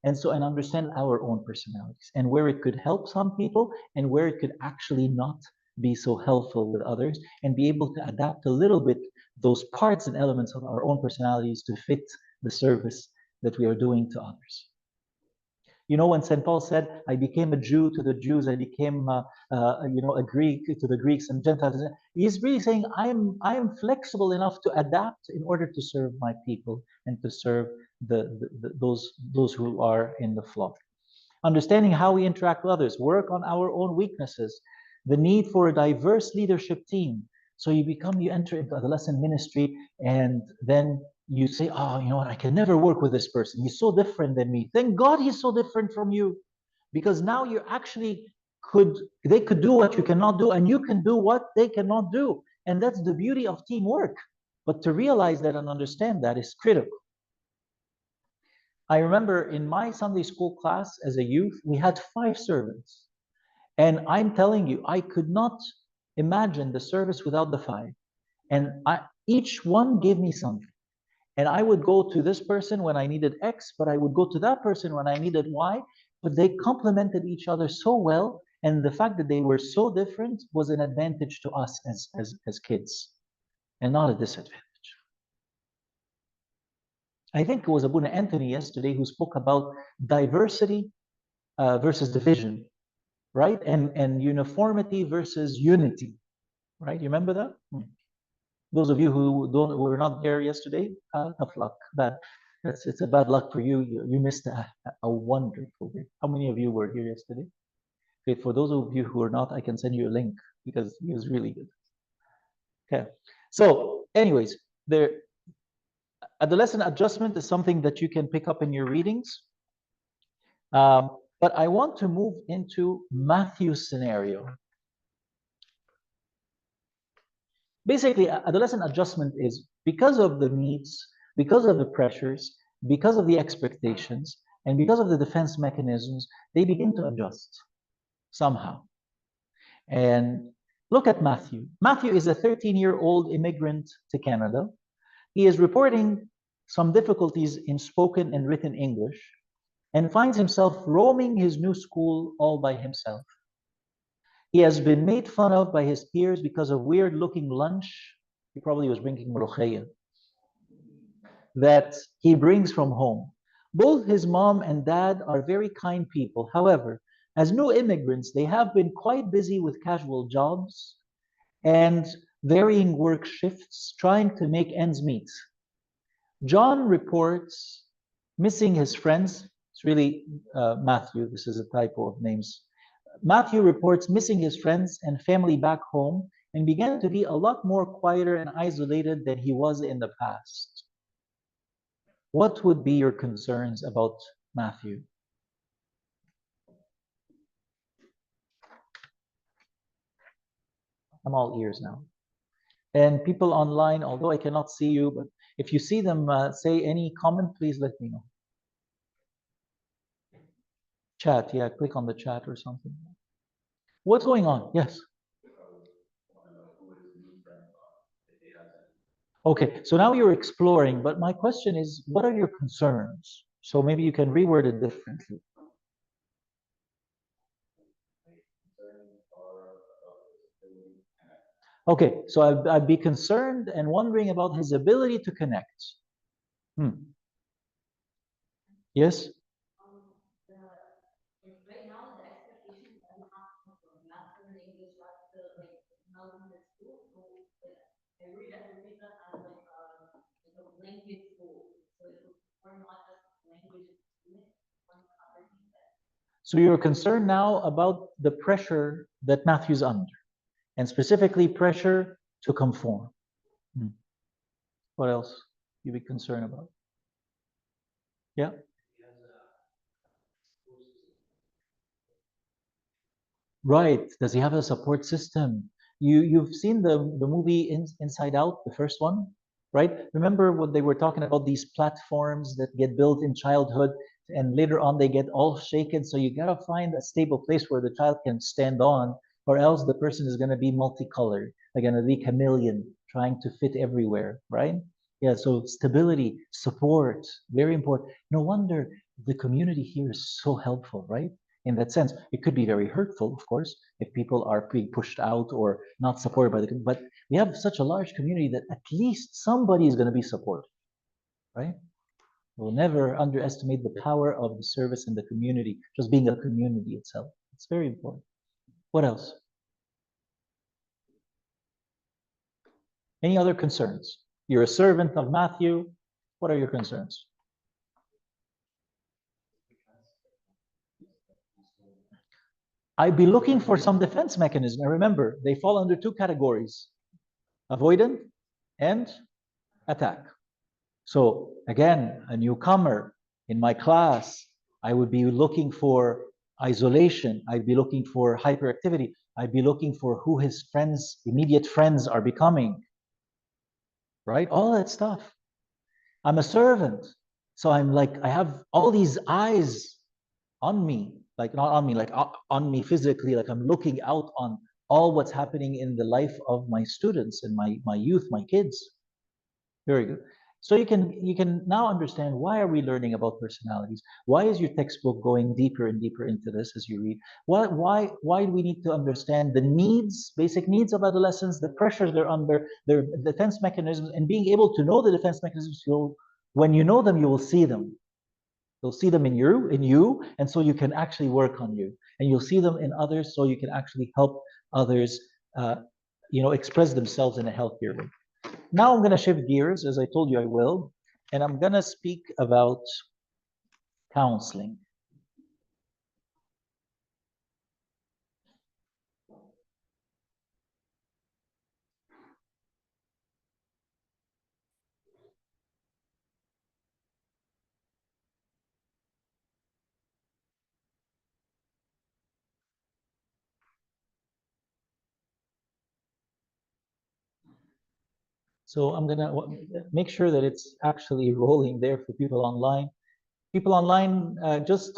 and understand our own personalities, and where it could help some people and where it could actually not be so helpful with others, and be able to adapt a little bit those parts and elements of our own personalities to fit the service that we are doing to others. When St. Paul said, "I became a Jew to the Jews, I became, a Greek to the Greeks and Gentiles," he's really saying, I am flexible enough to adapt in order to serve my people and to serve those who are in the flock. Understanding how we interact with others, work on our own weaknesses, the need for a diverse leadership team. So you enter into adolescent ministry, and then you say, "Oh, you know what, I can never work with this person. He's so different than me." Thank God he's so different from you, because now you actually they could do what you cannot do, and you can do what they cannot do. And that's the beauty of teamwork. But to realize that and understand that is critical. I remember in my Sunday school class as a youth, we had 5 servants. And I'm telling you, I could not imagine the service without the 5. And each one gave me something. And I would go to this person when I needed X, but I would go to that person when I needed Y. But they complemented each other so well. And the fact that they were so different was an advantage to us as kids, and not a disadvantage. I think it was Abuna Anthony yesterday who spoke about diversity versus division, right? And uniformity versus unity, right? You remember that? Those of you who were not there yesterday, tough luck. It's a bad luck for you. You missed a wonderful day. How many of you were here yesterday? Okay, for those of you who are not, I can send you a link, because it was really good. Okay, so anyways, the adolescent adjustment is something that you can pick up in your readings. But I want to move into Matthew's scenario. Basically, adolescent adjustment is because of the needs, because of the pressures, because of the expectations, and because of the defense mechanisms, they begin to adjust somehow. And look at Matthew. Matthew is a 13-year-old immigrant to Canada. He is reporting some difficulties in spoken and written English, and finds himself roaming his new school all by himself. He has been made fun of by his peers because of weird-looking lunch. He probably was drinking molokhaya that he brings from home. Both his mom and dad are very kind people. However, as new immigrants, they have been quite busy with casual jobs, and varying work shifts, trying to make ends meet. John reports missing his friends. It's really Matthew. This is a typo of names. Matthew reports missing his friends and family back home and began to be a lot more quieter and isolated than he was in the past. What would be your concerns about Matthew? I'm all ears now. And people online, although I cannot see you, but if you see them say any comment, please let me know. Chat, yeah, click on the chat or something. What's going on? Yes. Okay, so now you're exploring, but my question is, what are your concerns? So maybe you can reword it differently. Okay, so I'd be concerned and wondering about his ability to connect. Yes? So you're concerned now about the pressure that Matthew's under, and specifically pressure to conform. What else you be concerned about? Yeah. Right. Does he have a support system? You've seen the movie Inside Out, the first one, right? Remember what they were talking about, these platforms that get built in childhood and later on they get all shaken. So you gotta find a stable place where the child can stand on, or else the person is gonna be multicolored. They're gonna be chameleon, trying to fit everywhere, right? Yeah, so stability, support, very important. No wonder the community here is so helpful, right? In that sense. It could be very hurtful, of course, if people are being pushed out or not supported by the community. But we have such a large community that at least somebody is going to be supported, right? We'll never underestimate the power of the service in the community, just being a community itself. It's very important. What else? Any other concerns? You're a servant of Matthew. What are your concerns? I'd be looking for some defense mechanism. And remember, they fall under two categories: avoidant and attack. So again, a newcomer in my class, I would be looking for isolation. I'd be looking for hyperactivity. I'd be looking for who his friends, immediate friends are becoming, right? All that stuff. I'm a servant. So I'm like, I have all these eyes on me, like not on me, like on me physically, like I'm looking out on all what's happening in the life of my students and my youth, my kids. Very good. So you can now understand, why are we learning about personalities? Why is your textbook going deeper and deeper into this as you read? Why do we need to understand the needs, basic needs of adolescents, the pressures they're under, their defense mechanisms, and being able to know the defense mechanisms? When you know them, you will see them. You'll see them in you, and so you can actually work on you, and you'll see them in others, so you can actually help others, express themselves in a healthier way. Now I'm going to shift gears, as I told you I will, and I'm going to speak about counseling. So I'm going to make sure that it's actually rolling there for people online. People online, just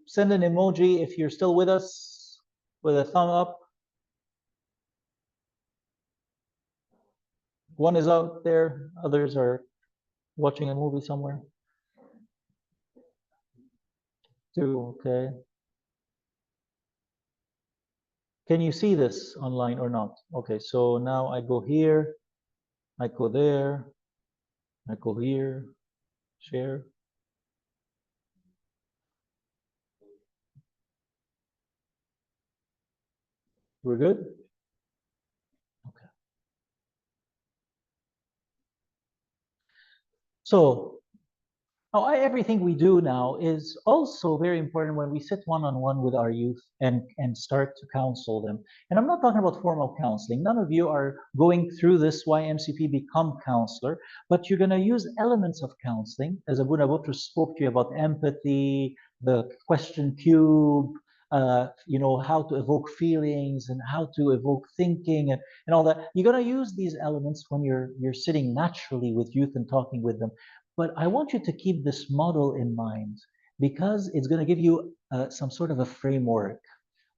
send an emoji if you're still with us, with a thumb up. One is out there, others are watching a movie somewhere. Two, okay. Can you see this online or not? Okay, so now I go here, I go there, I go here, share. We're good? Okay. So now, everything we do now is also very important when we sit one-on-one with our youth and start to counsel them. And I'm not talking about formal counseling. None of you are going through this YMCP become counselor, but you're going to use elements of counseling, as Abuna Butros spoke to you about empathy, the question cube, how to evoke feelings and how to evoke thinking and all that. You're going to use these elements when you're sitting naturally with youth and talking with them. But I want you to keep this model in mind because it's going to give you some sort of a framework.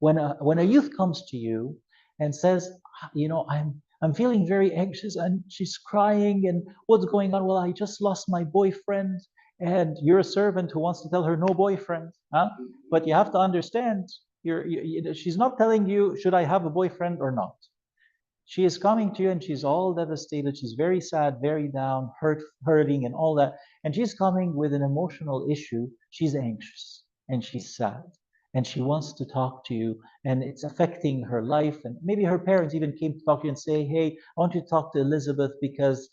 When a youth comes to you and says, I'm feeling very anxious and she's crying and what's going on? Well, I just lost my boyfriend, and you're a servant who wants to tell her no boyfriend, huh? But you have to understand, she's not telling you should I have a boyfriend or not. She is coming to you and she's all devastated. She's very sad, very down, hurting, and all that. And she's coming with an emotional issue. She's anxious and she's sad and she wants to talk to you, and it's affecting her life. And maybe her parents even came to talk to you and say, "Hey, I want you to talk to Elizabeth because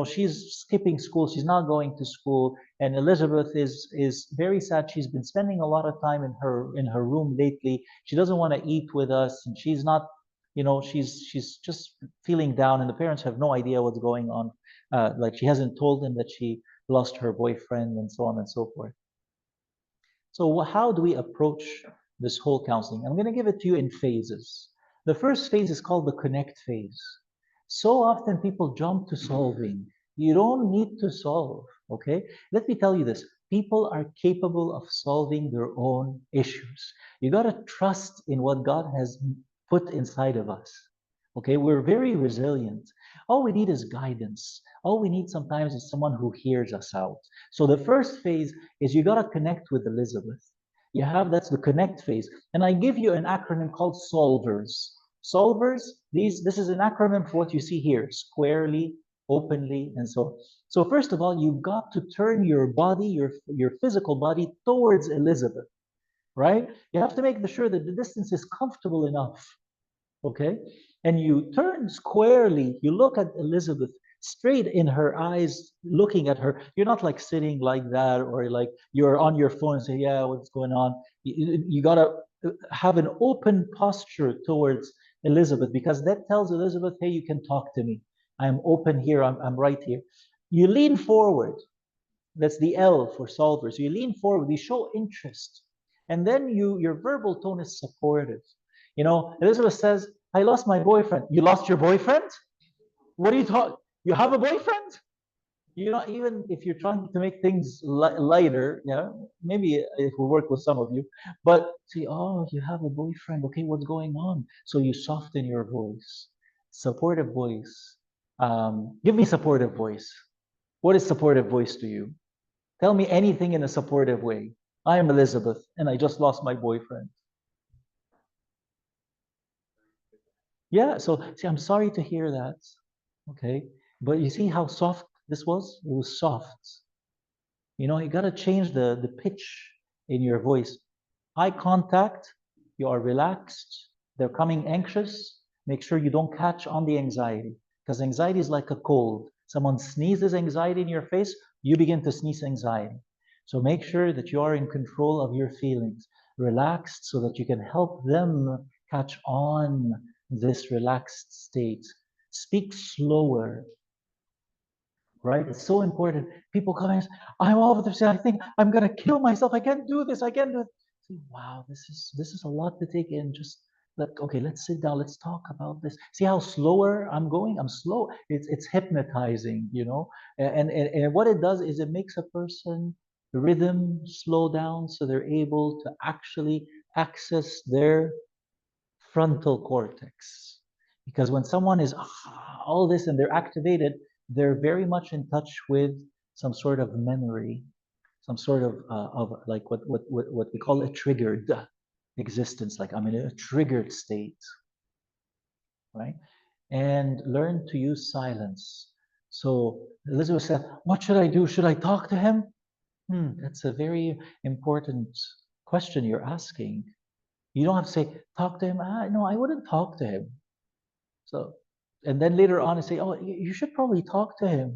she's skipping school. She's not going to school, and Elizabeth is very sad. She's been spending a lot of time in her room lately. She doesn't want to eat with us, and she's not she's just feeling down, and the parents have no idea what's going on. Like she hasn't told them that she lost her boyfriend and so on and so forth. So how do we approach this whole counseling? I'm going to give it to you in phases. The first phase is called the connect phase. So often people jump to solving. You don't need to solve, okay? Let me tell you this. People are capable of solving their own issues. You got to trust in what God has put inside of us. Okay, we're very resilient. All we need is guidance. All we need sometimes is someone who hears us out. So the first phase is you got to connect with Elizabeth. That's the connect phase. And I give you an acronym called solvers. Solvers, this is an acronym for what you see here: squarely, openly, and so on. So first of all, you've got to turn your body, your physical body, towards Elizabeth, right? You have to make sure that the distance is comfortable enough, okay? And you turn squarely, you look at Elizabeth straight in her eyes, looking at her. You're not like sitting like that, or like you're on your phone and say, "Yeah, what's going on?" You gotta have an open posture towards Elizabeth, because that tells Elizabeth, "Hey, you can talk to me. I'm open here, I'm right here." You lean forward. That's the L for solvers. You lean forward, you show interest, and then your verbal tone is supportive. Elizabeth says, "I lost my boyfriend." You lost your boyfriend? What are you talking? You have a boyfriend? Even if you're trying to make things lighter, maybe it will work with some of you, but say, "Oh, you have a boyfriend. Okay, what's going on?" So you soften your voice, supportive voice. Give me supportive voice. What is supportive voice to you? Tell me anything in a supportive way. "I am Elizabeth, and I just lost my boyfriend." Yeah, so see, "I'm sorry to hear that." Okay, but you see how soft this was? It was soft. You got to change the pitch in your voice. Eye contact, you are relaxed, they're coming anxious. Make sure you don't catch on the anxiety, because anxiety is like a cold. Someone sneezes anxiety in your face, you begin to sneeze anxiety. So make sure that you are in control of your feelings, relaxed, so that you can help them catch on this relaxed state. Speak slower, right? It's so important. People come and say, "I'm all of I think I'm gonna kill myself. I can't do this. I can't do it." Say, "Wow, this is a lot to take in. Just okay, let's sit down. Let's talk about this. See how slower I'm going? I'm slow. It's hypnotizing. And what it does is it makes a person rhythm slow down, so they're able to actually access their frontal cortex. Because when someone is all this and they're activated, they're very much in touch with some sort of memory, some sort of like what we call a triggered existence. Like I'm in a triggered state, right? And learn to use silence. So Elizabeth said, "What should I do? Should I talk to him?" That's a very important question you're asking. You don't have to say, "Talk to him." No, I wouldn't talk to him. So, and then later on, I say, "Oh, you should probably talk to him."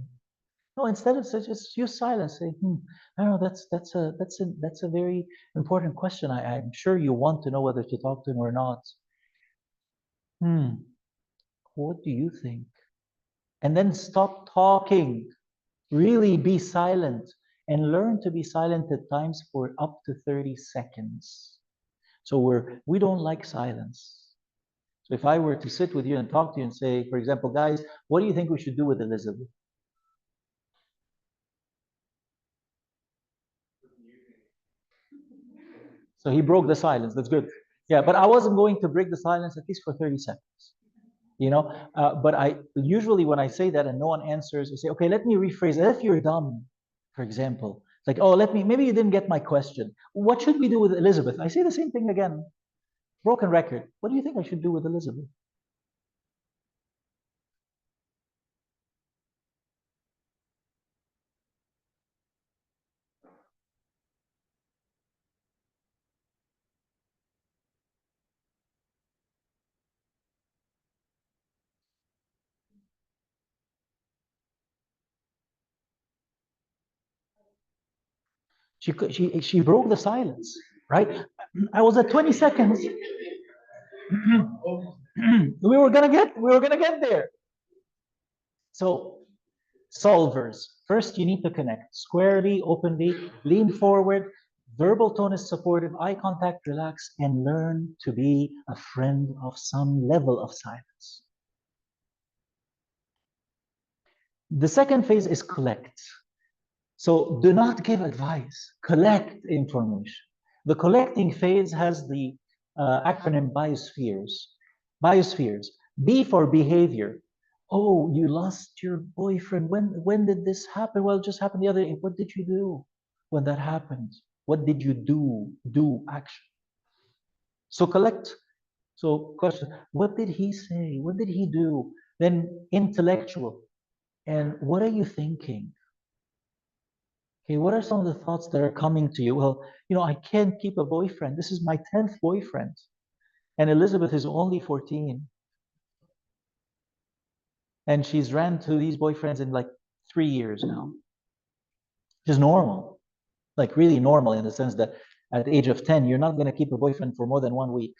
No, instead of such, just use silence. Say, I don't know. That's a very important question. I'm sure you want to know whether to talk to him or not. Hmm. What do you think? And then stop talking. Really be silent and learn to be silent at times for up to 30 seconds. So we don't like silence. So if I were to sit with you and talk to you and say, for example, guys, what do you think we should do with Elizabeth? So he broke the silence. That's good. Yeah, but I wasn't going to break the silence at least for 30 seconds. But I usually when I say that and no one answers, I say, okay, let me rephrase it. If you're dumb, for example, like, oh, maybe you didn't get my question. What should we do with Elizabeth? I say the same thing again. Broken record. What do you think I should do with Elizabeth? She broke the silence, right? I was at 20 seconds. We were gonna get there. So solvers. First, you need to connect squarely, openly, lean forward. Verbal tone is supportive, eye contact, relax, and learn to be a friend of some level of silence. The second phase is collect. So do not give advice, collect information. The collecting phase has the acronym biospheres. Biospheres. B for behavior. Oh, you lost your boyfriend. When did this happen? Well, it just happened the other day. What did you do when that happened? What did you do? Do action. So collect. So question, what did he say? What did he do? Then intellectual. And what are you thinking? Okay, what are some of the thoughts that are coming to you? Well, I can't keep a boyfriend. This is my 10th boyfriend. And Elizabeth is only 14. And she's ran to these boyfriends in like 3 years now. Which is normal. Like really normal in the sense that at the age of 10, you're not going to keep a boyfriend for more than 1 week.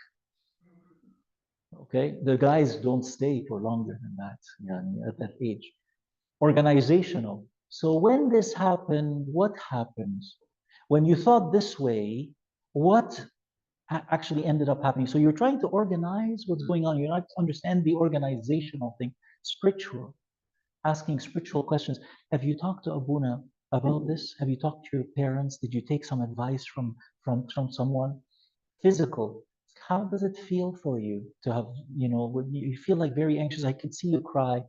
Okay? The guys don't stay for longer than that, at that age. Organizational. So when this happened, what happens? When you thought this way, what actually ended up happening? So you're trying to organize what's going on. You're not understand the organizational thing. Spiritual, asking spiritual questions. Have you talked to Abuna about this? Have you talked to your parents? Did you take some advice from someone? Physical. How does it feel for you to have, when you feel like very anxious? I could see you cry.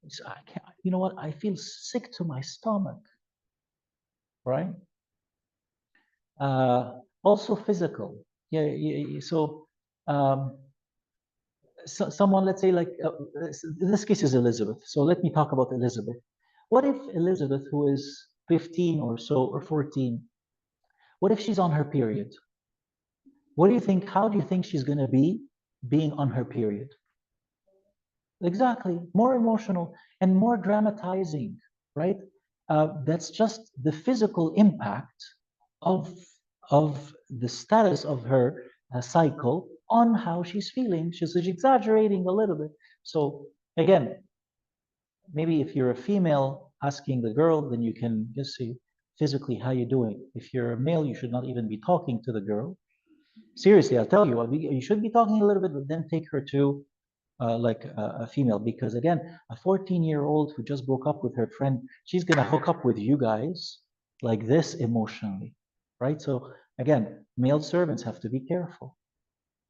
So I can't, you know what? I feel sick to my stomach, right? Also physical. Yeah. So, someone, let's say, like in this case is Elizabeth. So let me talk about Elizabeth. What if Elizabeth, who is 15 or so or 14, what if she's on her period? What do you think? How do you think she's going to be being on her period? Exactly. More emotional and more dramatizing, right? That's just the physical impact of of the status of her cycle on how she's feeling. She's exaggerating a little bit. So again, maybe if you're a female asking the girl, then you can just say physically how you doing. If you're a male, you should not even be talking to the girl. Seriously, I'll tell you, you should be talking a little bit, but then take her to like a female, because again, a 14-year-old who just broke up with her friend, she's gonna hook up with you guys like this emotionally, right? So again, male servants have to be careful.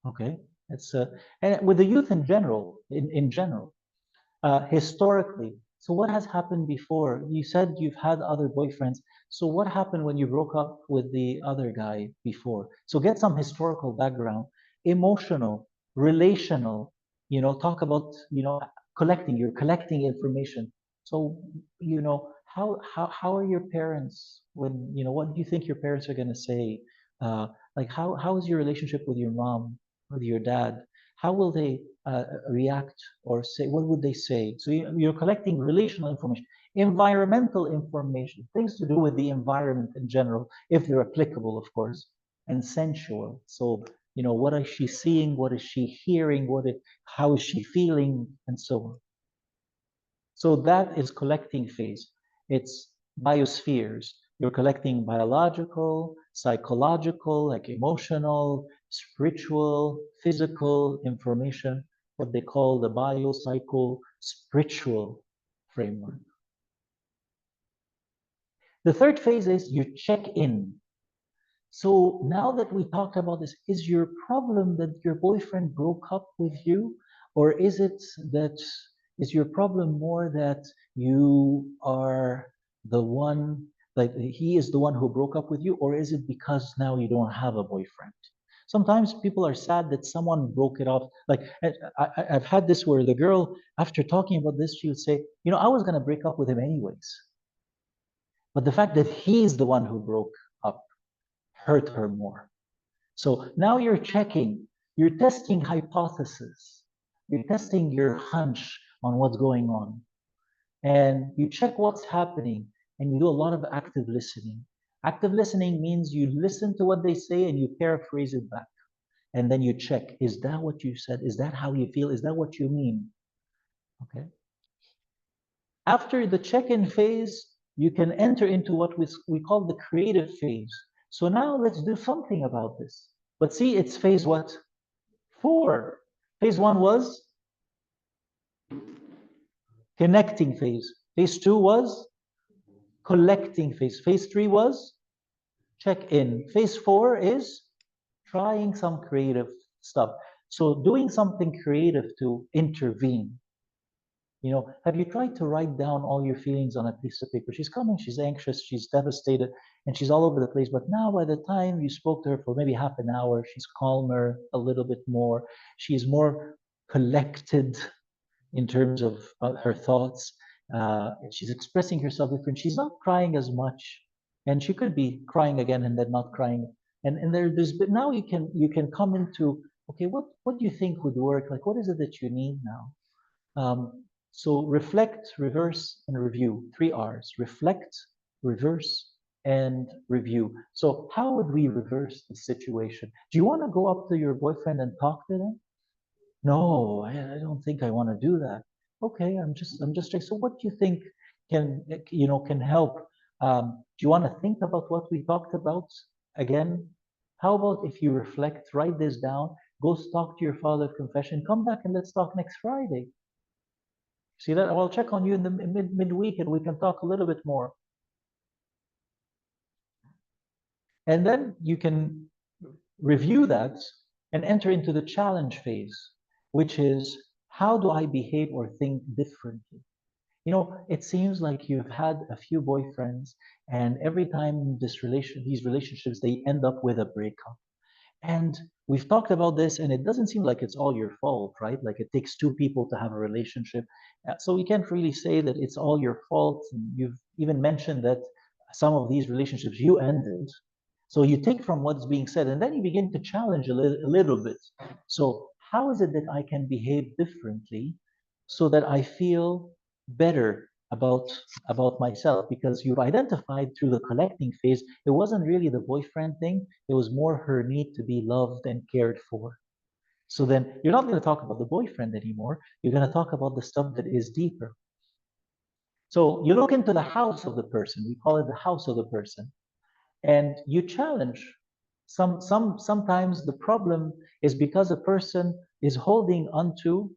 Okay, it's and with the youth in general, in general, historically. So what has happened before? You said you've had other boyfriends. So what happened when you broke up with the other guy before? So get some historical background, emotional, relational, talk about, collecting, you're collecting information. So, how are your parents when, what do you think your parents are going to say? Like how is your relationship with your mom, with your dad? How will they react or say, what would they say? So you're collecting relational information. Environmental information, things to do with the environment in general, if they're applicable, of course. And sensual. So, what is she seeing? What is she hearing? How is she feeling? And so on. So that is collecting phase. It's biospheres. You're collecting biological, psychological, like emotional, spiritual, physical information, what they call the biopsycho spiritual framework. The third phase is you check in. So now that we talked about this, is your problem that your boyfriend broke up with you? Or is your problem more that you are the one, like he is the one who broke up with you? Or is it because now you don't have a boyfriend? Sometimes people are sad that someone broke it off. Like I've had this where the girl, after talking about this, she would say, I was going to break up with him anyways. But the fact that he's the one who broke up hurt her more. So now you're checking, you're testing hypothesis, you're testing your hunch on what's going on. And you check what's happening and you do a lot of active listening. Active listening means you listen to what they say and you paraphrase it back. And then you check, is that what you said? Is that how you feel? Is that what you mean? Okay. After the check-in phase, you can enter into what we call the creative phase. So now let's do something about this. But see, it's phase what? 4. Phase 1 was connecting phase. Phase 2 was collecting phase. Phase 3 was check-in. Phase 4 is trying some creative stuff. So doing something creative to intervene. Have you tried to write down all your feelings on a piece of paper? She's coming, she's anxious, she's devastated, and she's all over the place. But now, by the time you spoke to her for maybe half an hour, she's calmer a little bit more. She's more collected in terms of her thoughts. She's expressing herself different. She's not crying as much, and she could be crying again and then not crying. And but now you can come into, okay, what do you think would work? Like, what is it that you need now? So reflect, reverse, and review. 3 R's. Reflect, reverse, and review. So how would we reverse the situation? Do you want to go up to your boyfriend and talk to them? No, I don't think I want to do that. Okay, I'm just so what do you think can help? Do you want to think about what we talked about again? How about if you reflect, write this down, go talk to your father of confession, come back and let's talk next Friday. See that? I'll check on you in the midweek and we can talk a little bit more. And then you can review that and enter into the challenge phase, which is how do I behave or think differently? It seems like you've had a few boyfriends, and every time these relationships, they end up with a breakup. And we've talked about this, and it doesn't seem like it's all your fault, right? Like it takes two people to have a relationship. So we can't really say that it's all your fault. You've even mentioned that some of these relationships you ended. So you take from what's being said, and then you begin to challenge a little bit. So how is it that I can behave differently so that I feel better about myself? Because you've identified through the collecting phase, it wasn't really the boyfriend thing, it was more her need to be loved and cared for. So then you're not going to talk about the boyfriend anymore, you're going to talk about the stuff that is deeper. So you look into the house of the person, we call it the house of the person, and you challenge. Sometimes the problem is because a person is holding onto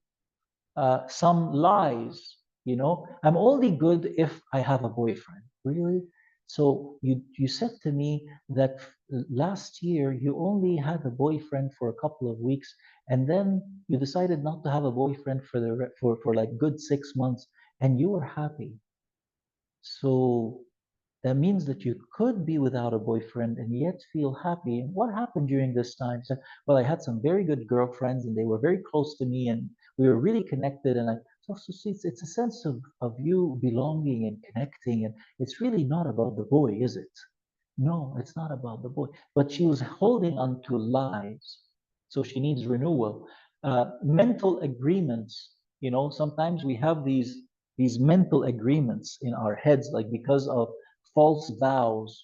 some lies. I'm only good if I have a boyfriend. Really? So you said to me that last year you only had a boyfriend for a couple of weeks, and then you decided not to have a boyfriend for like good 6 months, and you were happy. So that means that you could be without a boyfriend and yet feel happy. And what happened during this time? So, well, I had some very good girlfriends and they were very close to me and we were really connected. And it's a sense of you belonging and connecting. And it's really not about the boy, is it? No, it's not about the boy. But she was holding on to lies. So she needs renewal. Mental agreements. Sometimes we have these these mental agreements in our heads, like because of false vows.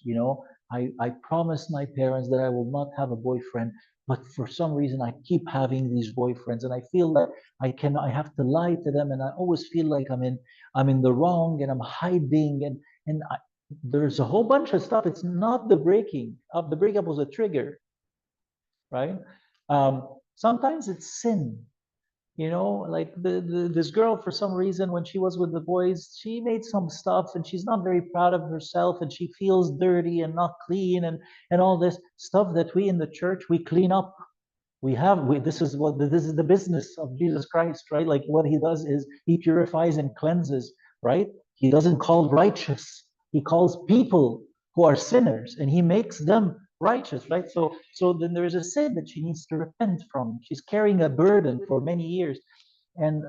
I promised my parents that I will not have a boyfriend, but for some reason I keep having these boyfriends, and I feel that I have to lie to them, and I always feel like I'm in the wrong, and I'm hiding, and there's a whole bunch of stuff. It's not the breaking up. The breakup was a trigger, right? Sometimes it's sin. Like this girl, for some reason, when she was with the boys, she made some stuff, and she's not very proud of herself, and she feels dirty and not clean, and all this stuff that we in the church we clean up. This is the business of Jesus Christ, right? Like what he does is he purifies and cleanses, right? He doesn't call righteous. He calls people who are sinners, and he makes them righteous, right? So then there is a sin that she needs to repent from. She's carrying a burden for many years. And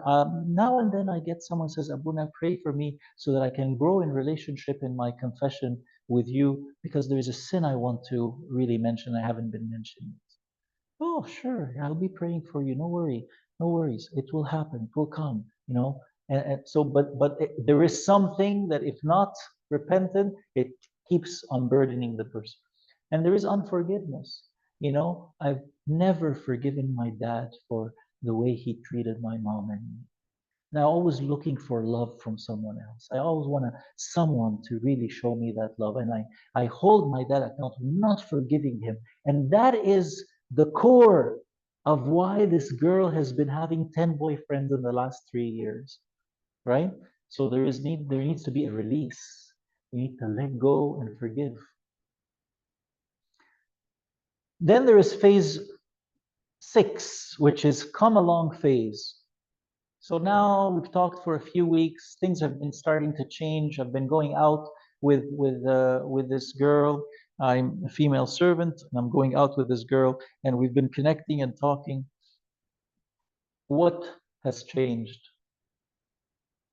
now and then I get someone says, Abuna, pray for me so that I can grow in relationship in my confession with you, because there is a sin I want to really mention. I haven't been mentioning. Oh, sure. I'll be praying for you. No worry. No worries. It will happen. It will come. And so, but there is something that if not repentant, it keeps unburdening the person. And there is unforgiveness. I've never forgiven my dad for the way he treated my mom and me. Now, always looking for love from someone else. I always want someone to really show me that love. And I hold my dad accountable, not forgiving him. And that is the core of why this girl has been having 10 boyfriends in the last 3 years, right? So there needs to be a release. We need to let go and forgive. Then there is phase 6, which is come along phase. So now we've talked for a few weeks. Things have been starting to change. I've been going out with this girl. I'm a female servant, and I'm going out with this girl, and we've been connecting and talking. What has changed?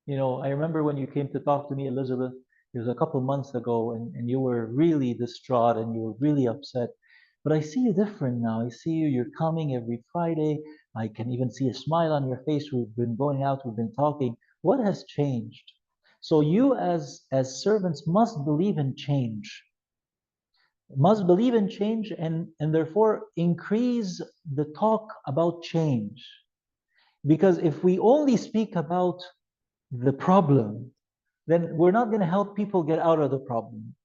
I remember when you came to talk to me, Elizabeth. It was a couple months ago, and you were really distraught and you were really upset. But I see you different now. I see you're coming every Friday. I can even see a smile on your face. We've been going out, we've been talking. What has changed? So you as servants must believe in change. Must believe in change, and therefore increase the talk about change. Because if we only speak about the problem, then we're not going to help people get out of the problem.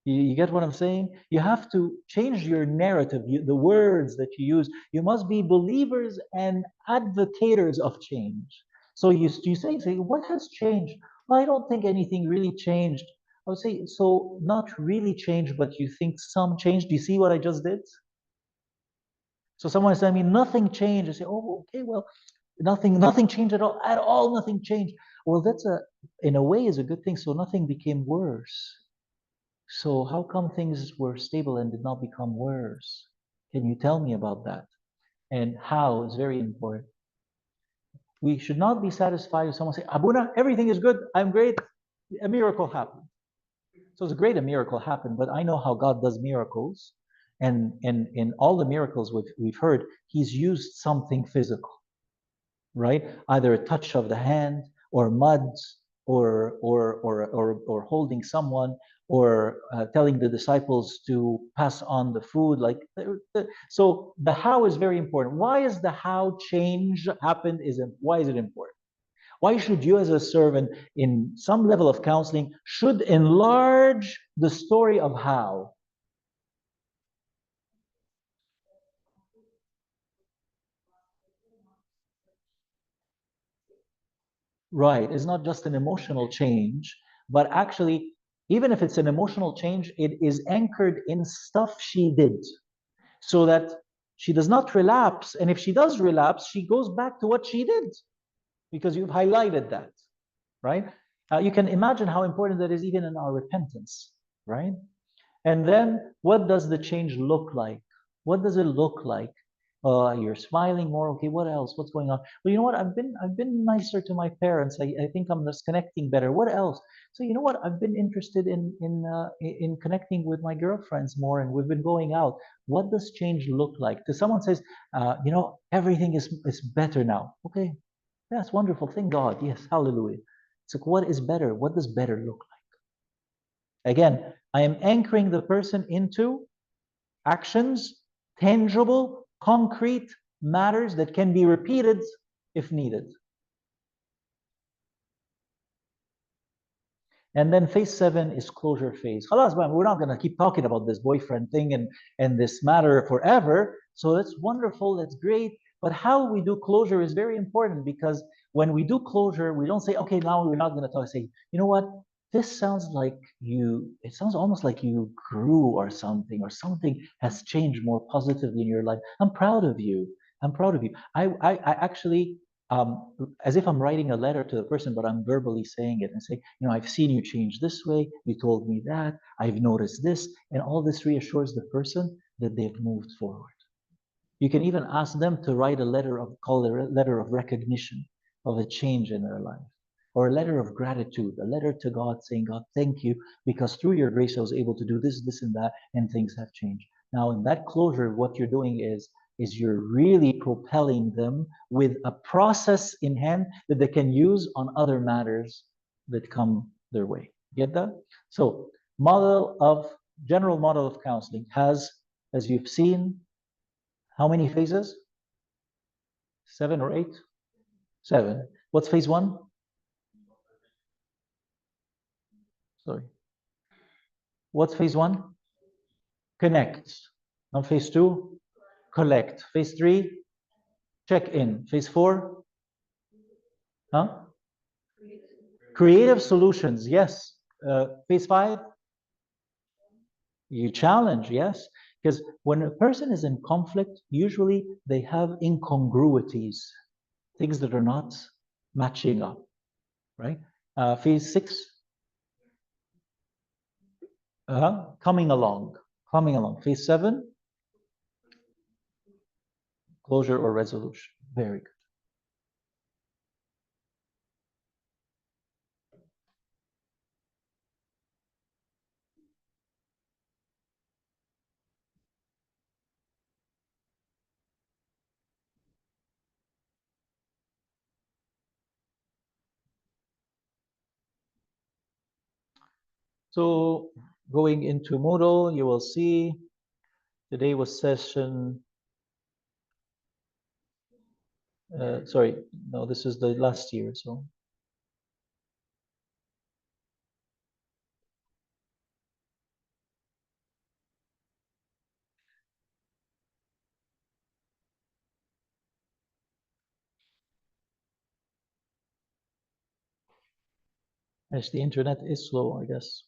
You get what I'm saying? You have to change your narrative, the words that you use. You must be believers and advocates of change. So you say, what has changed? Well, I don't think anything really changed. I would say, so not really changed, but you think some changed. Do you see what I just did? So someone says, I mean, nothing changed. I say, oh, okay, well, nothing changed at all, nothing changed. Well, in a way, is a good thing. So nothing became worse. So how come things were stable and did not become worse? Can you tell me about that? And how is very important. We should not be satisfied with someone saying, Abuna, everything is good, I'm great, a miracle happened. So it's great a miracle happened, but I know how God does miracles. And in all the miracles we've heard, he's used something physical, right? Either a touch of the hand, or muds, or holding someone, or telling the disciples to pass on the food. So the how is very important. Why is the how change happened? Why is it important? Why should you, as a servant in some level of counseling, should enlarge the story of how? Right. It's not just an emotional change, but actually, even if it's an emotional change, it is anchored in stuff she did, so that she does not relapse. And if she does relapse, she goes back to what she did, because you've highlighted that, right? You can imagine how important that is even in our repentance, right? And then what does the change look like? What does it look like? You're smiling more. Okay, what else? What's going on? Well, you know what? I've been nicer to my parents. I think I'm just connecting better. What else? So you know what? I've been interested in connecting with my girlfriends more, and we've been going out. What does change look like? To someone says, everything is better now. Okay, that's wonderful. Thank God. Yes, hallelujah. It's like, what is better? What does better look like? Again, I am anchoring the person into actions, tangible, concrete matters that can be repeated if needed. And then phase 7 is closure phase. Khalas, we're not going to keep talking about this boyfriend thing and this matter forever. So that's wonderful, that's great. But how we do closure is very important, because when we do closure, we don't say, okay, now we're not going to talk. Say, you know what? This sounds like it sounds almost like you grew or something has changed more positively in your life. I'm proud of you. I'm proud of you. I actually, as if I'm writing a letter to the person, but I'm verbally saying it and say, I've seen you change this way. You told me that. I've noticed this. And all this reassures the person that they've moved forward. You can even ask them to write a letter call it a letter of recognition of a change in their life, or a letter of gratitude, a letter to God saying, God, thank you, because through your grace I was able to do this, this, and that, and things have changed. Now, in that closure, what you're doing is you're really propelling them with a process in hand that they can use on other matters that come their way. Get that? So, general model of counseling has, as you've seen, how many phases? 7 or 8? 7. What's phase 1? Sorry. What's phase 1? Connect. Now phase 2? Collect. Phase 3? Check in. Phase 4? Huh? Creative solutions, yes. Phase 5? You challenge, yes. Because when a person is in conflict, usually they have incongruities, things that are not matching up, right? Phase 6? Coming along. Phase 7? Closure or resolution. Very good. So going into Moodle, you will see today was session, sorry, no, this is the last year. So as the internet is slow, I guess.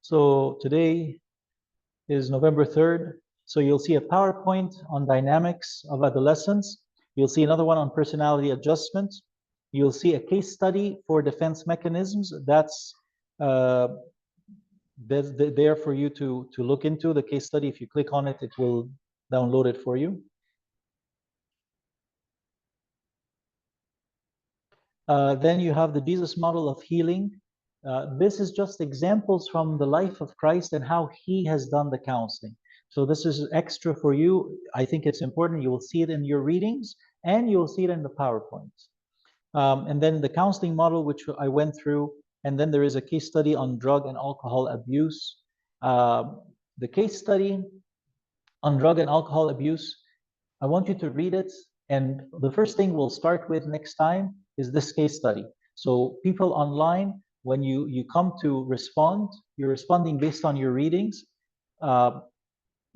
So today is November 3rd. So you'll see a PowerPoint on dynamics of adolescence. You'll see another one on personality adjustment. You'll see a case study for defense mechanisms. That's there for you to look into. The case study, if you click on it, it will download it for you. Then you have the Jesus model of healing. This is just examples from the life of Christ and how he has done the counseling. So this is extra for you. I think it's important. You will see it in your readings and you will see it in the PowerPoints. And then the counseling model, which I went through, and then there is a case study on drug and alcohol abuse. The case study on drug and alcohol abuse, I want you to read it. And the first thing we'll start with next time is this case study. So people online, when you come to respond, you're responding based on your readings.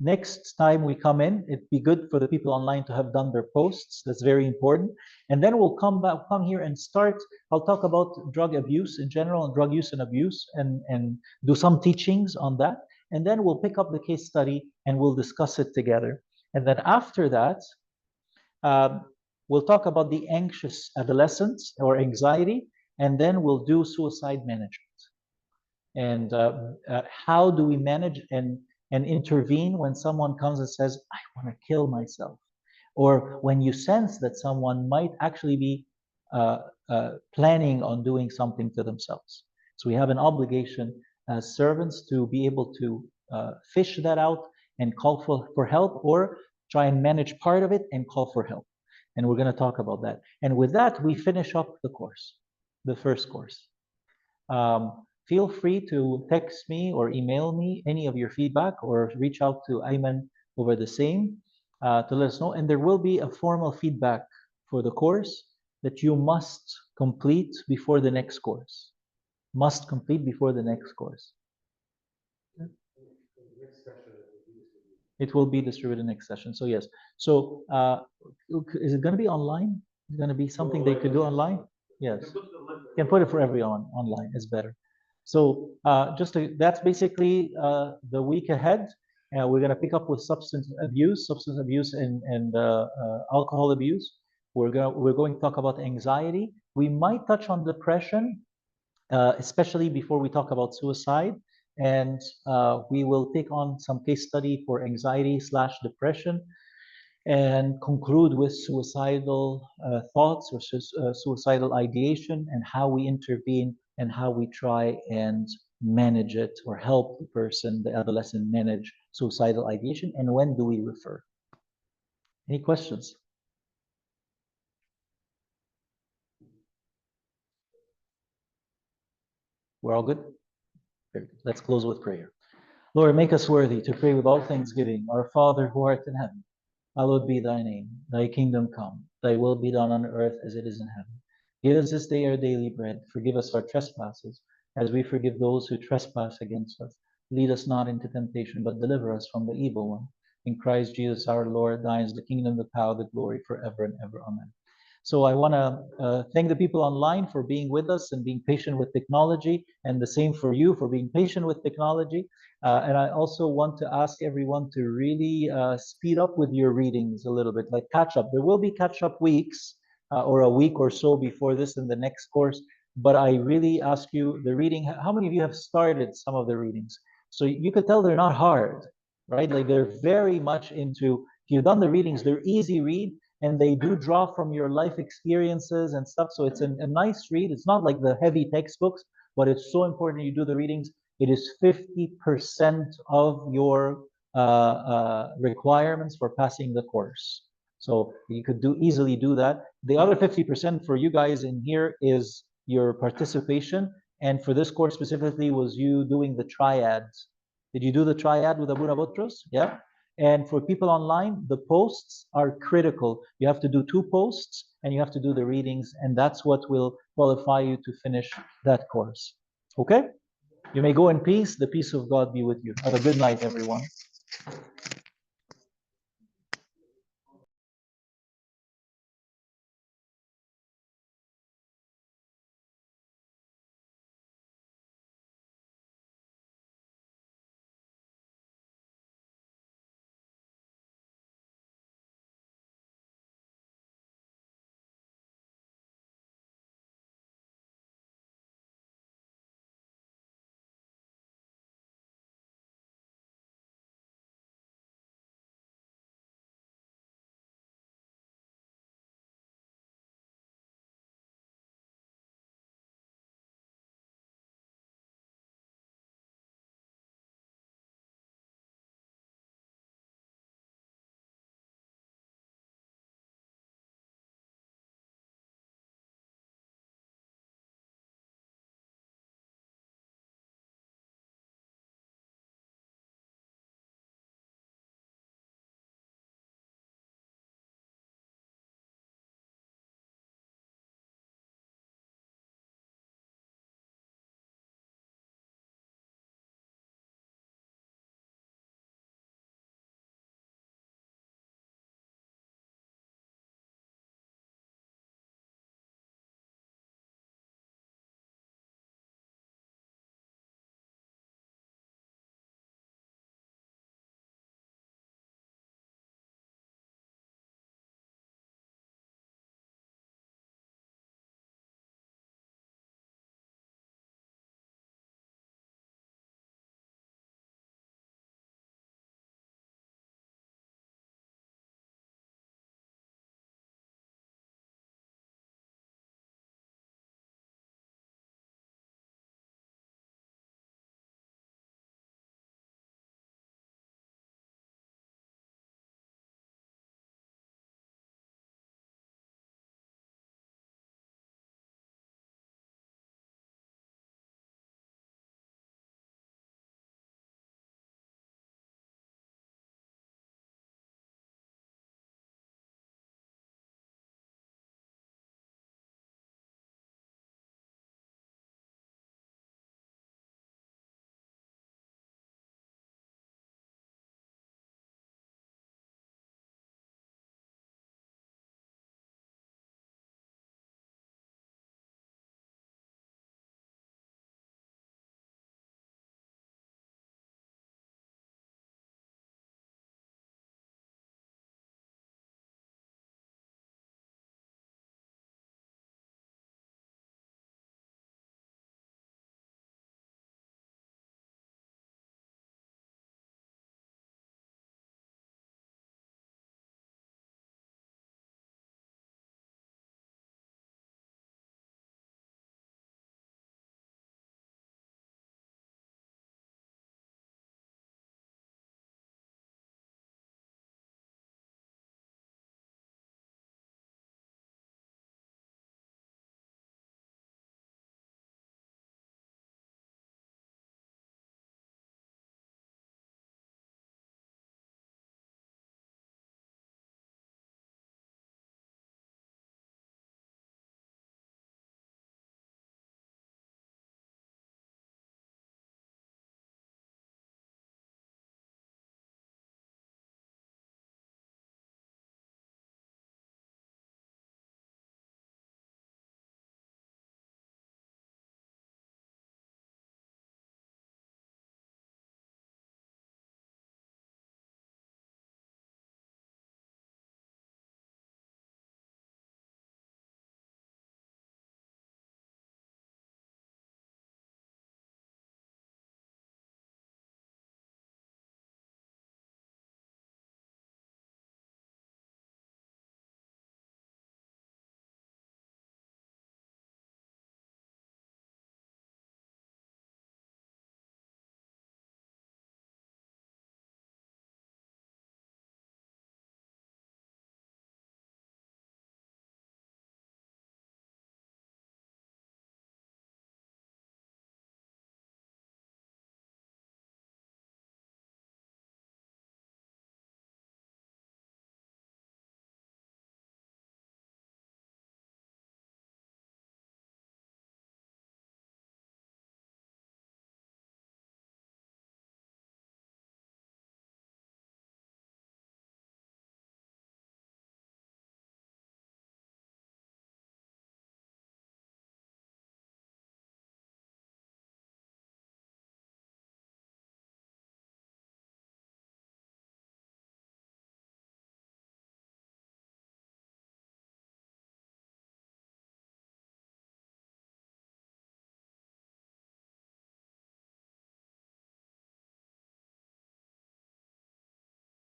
Next time we come in, it'd be good for the people online to have done their posts. That's very important. And then we'll come here and start. I'll talk about drug abuse in general and drug use and abuse and do some teachings on that. And then we'll pick up the case study and we'll discuss it together. And then after that, we'll talk about the anxious adolescents or anxiety, and then we'll do suicide management. And how do we manage and intervene when someone comes and says, I want to kill myself? Or when you sense that someone might actually be planning on doing something to themselves. So we have an obligation as servants to be able to fish that out and call for help, or try and manage part of it and call for help. And we're going to talk about that. And with that, we finish up the course, the first course. Feel free to text me or email me any of your feedback, or reach out to Ayman over the same to let us know. And there will be a formal feedback for the course that you must complete before the next course. Must complete before the next course. It will be distributed next session. So yes. So is it going to be online? Is it going to be something they could do online? Yes. You can put it for everyone online. It's better. So that's basically the week ahead. We're going to pick up with substance abuse and alcohol abuse. We're going to talk about anxiety. We might touch on depression, especially before we talk about suicide. And we will take on some case study for anxiety/depression, and conclude with suicidal thoughts or suicidal ideation, and how we intervene and how we try and manage it, or help the person, the adolescent, manage suicidal ideation, and when do we refer. Any questions? We're all good? Very good. Let's close with prayer. Lord, make us worthy to pray with all thanksgiving. Our Father who art in heaven, hallowed be thy name. Thy kingdom come. Thy will be done on earth as it is in heaven. Give us this day our daily bread. Forgive us our trespasses, as we forgive those who trespass against us. Lead us not into temptation, but deliver us from the evil one. In Christ Jesus our Lord, thine is the kingdom, the power, the glory, forever and ever. Amen. So I want to thank the people online for being with us and being patient with technology, and the same for you for being patient with technology. And I also want to ask everyone to really speed up with your readings a little bit, like catch up. There will be catch up weeks, or a week or so before this in the next course. But I really ask you, the reading, how many of you have started some of the readings? So you could tell they're not hard, right? Like they're very much into, if you've done the readings, they're easy read, and they do draw from your life experiences and stuff. So it's a nice read. It's not like the heavy textbooks, but it's so important you do the readings. It is 50% of your requirements for passing the course. So you could easily do that. The other 50% for you guys in here is your participation. And for this course specifically was you doing the triads. Did you do the triad with Abu Nabotros? Yeah. And for people online, the posts are critical. You have to do 2 posts, and you have to do the readings, and that's what will qualify you to finish that course. Okay? You may go in peace. The peace of God be with you. Have a good night, everyone.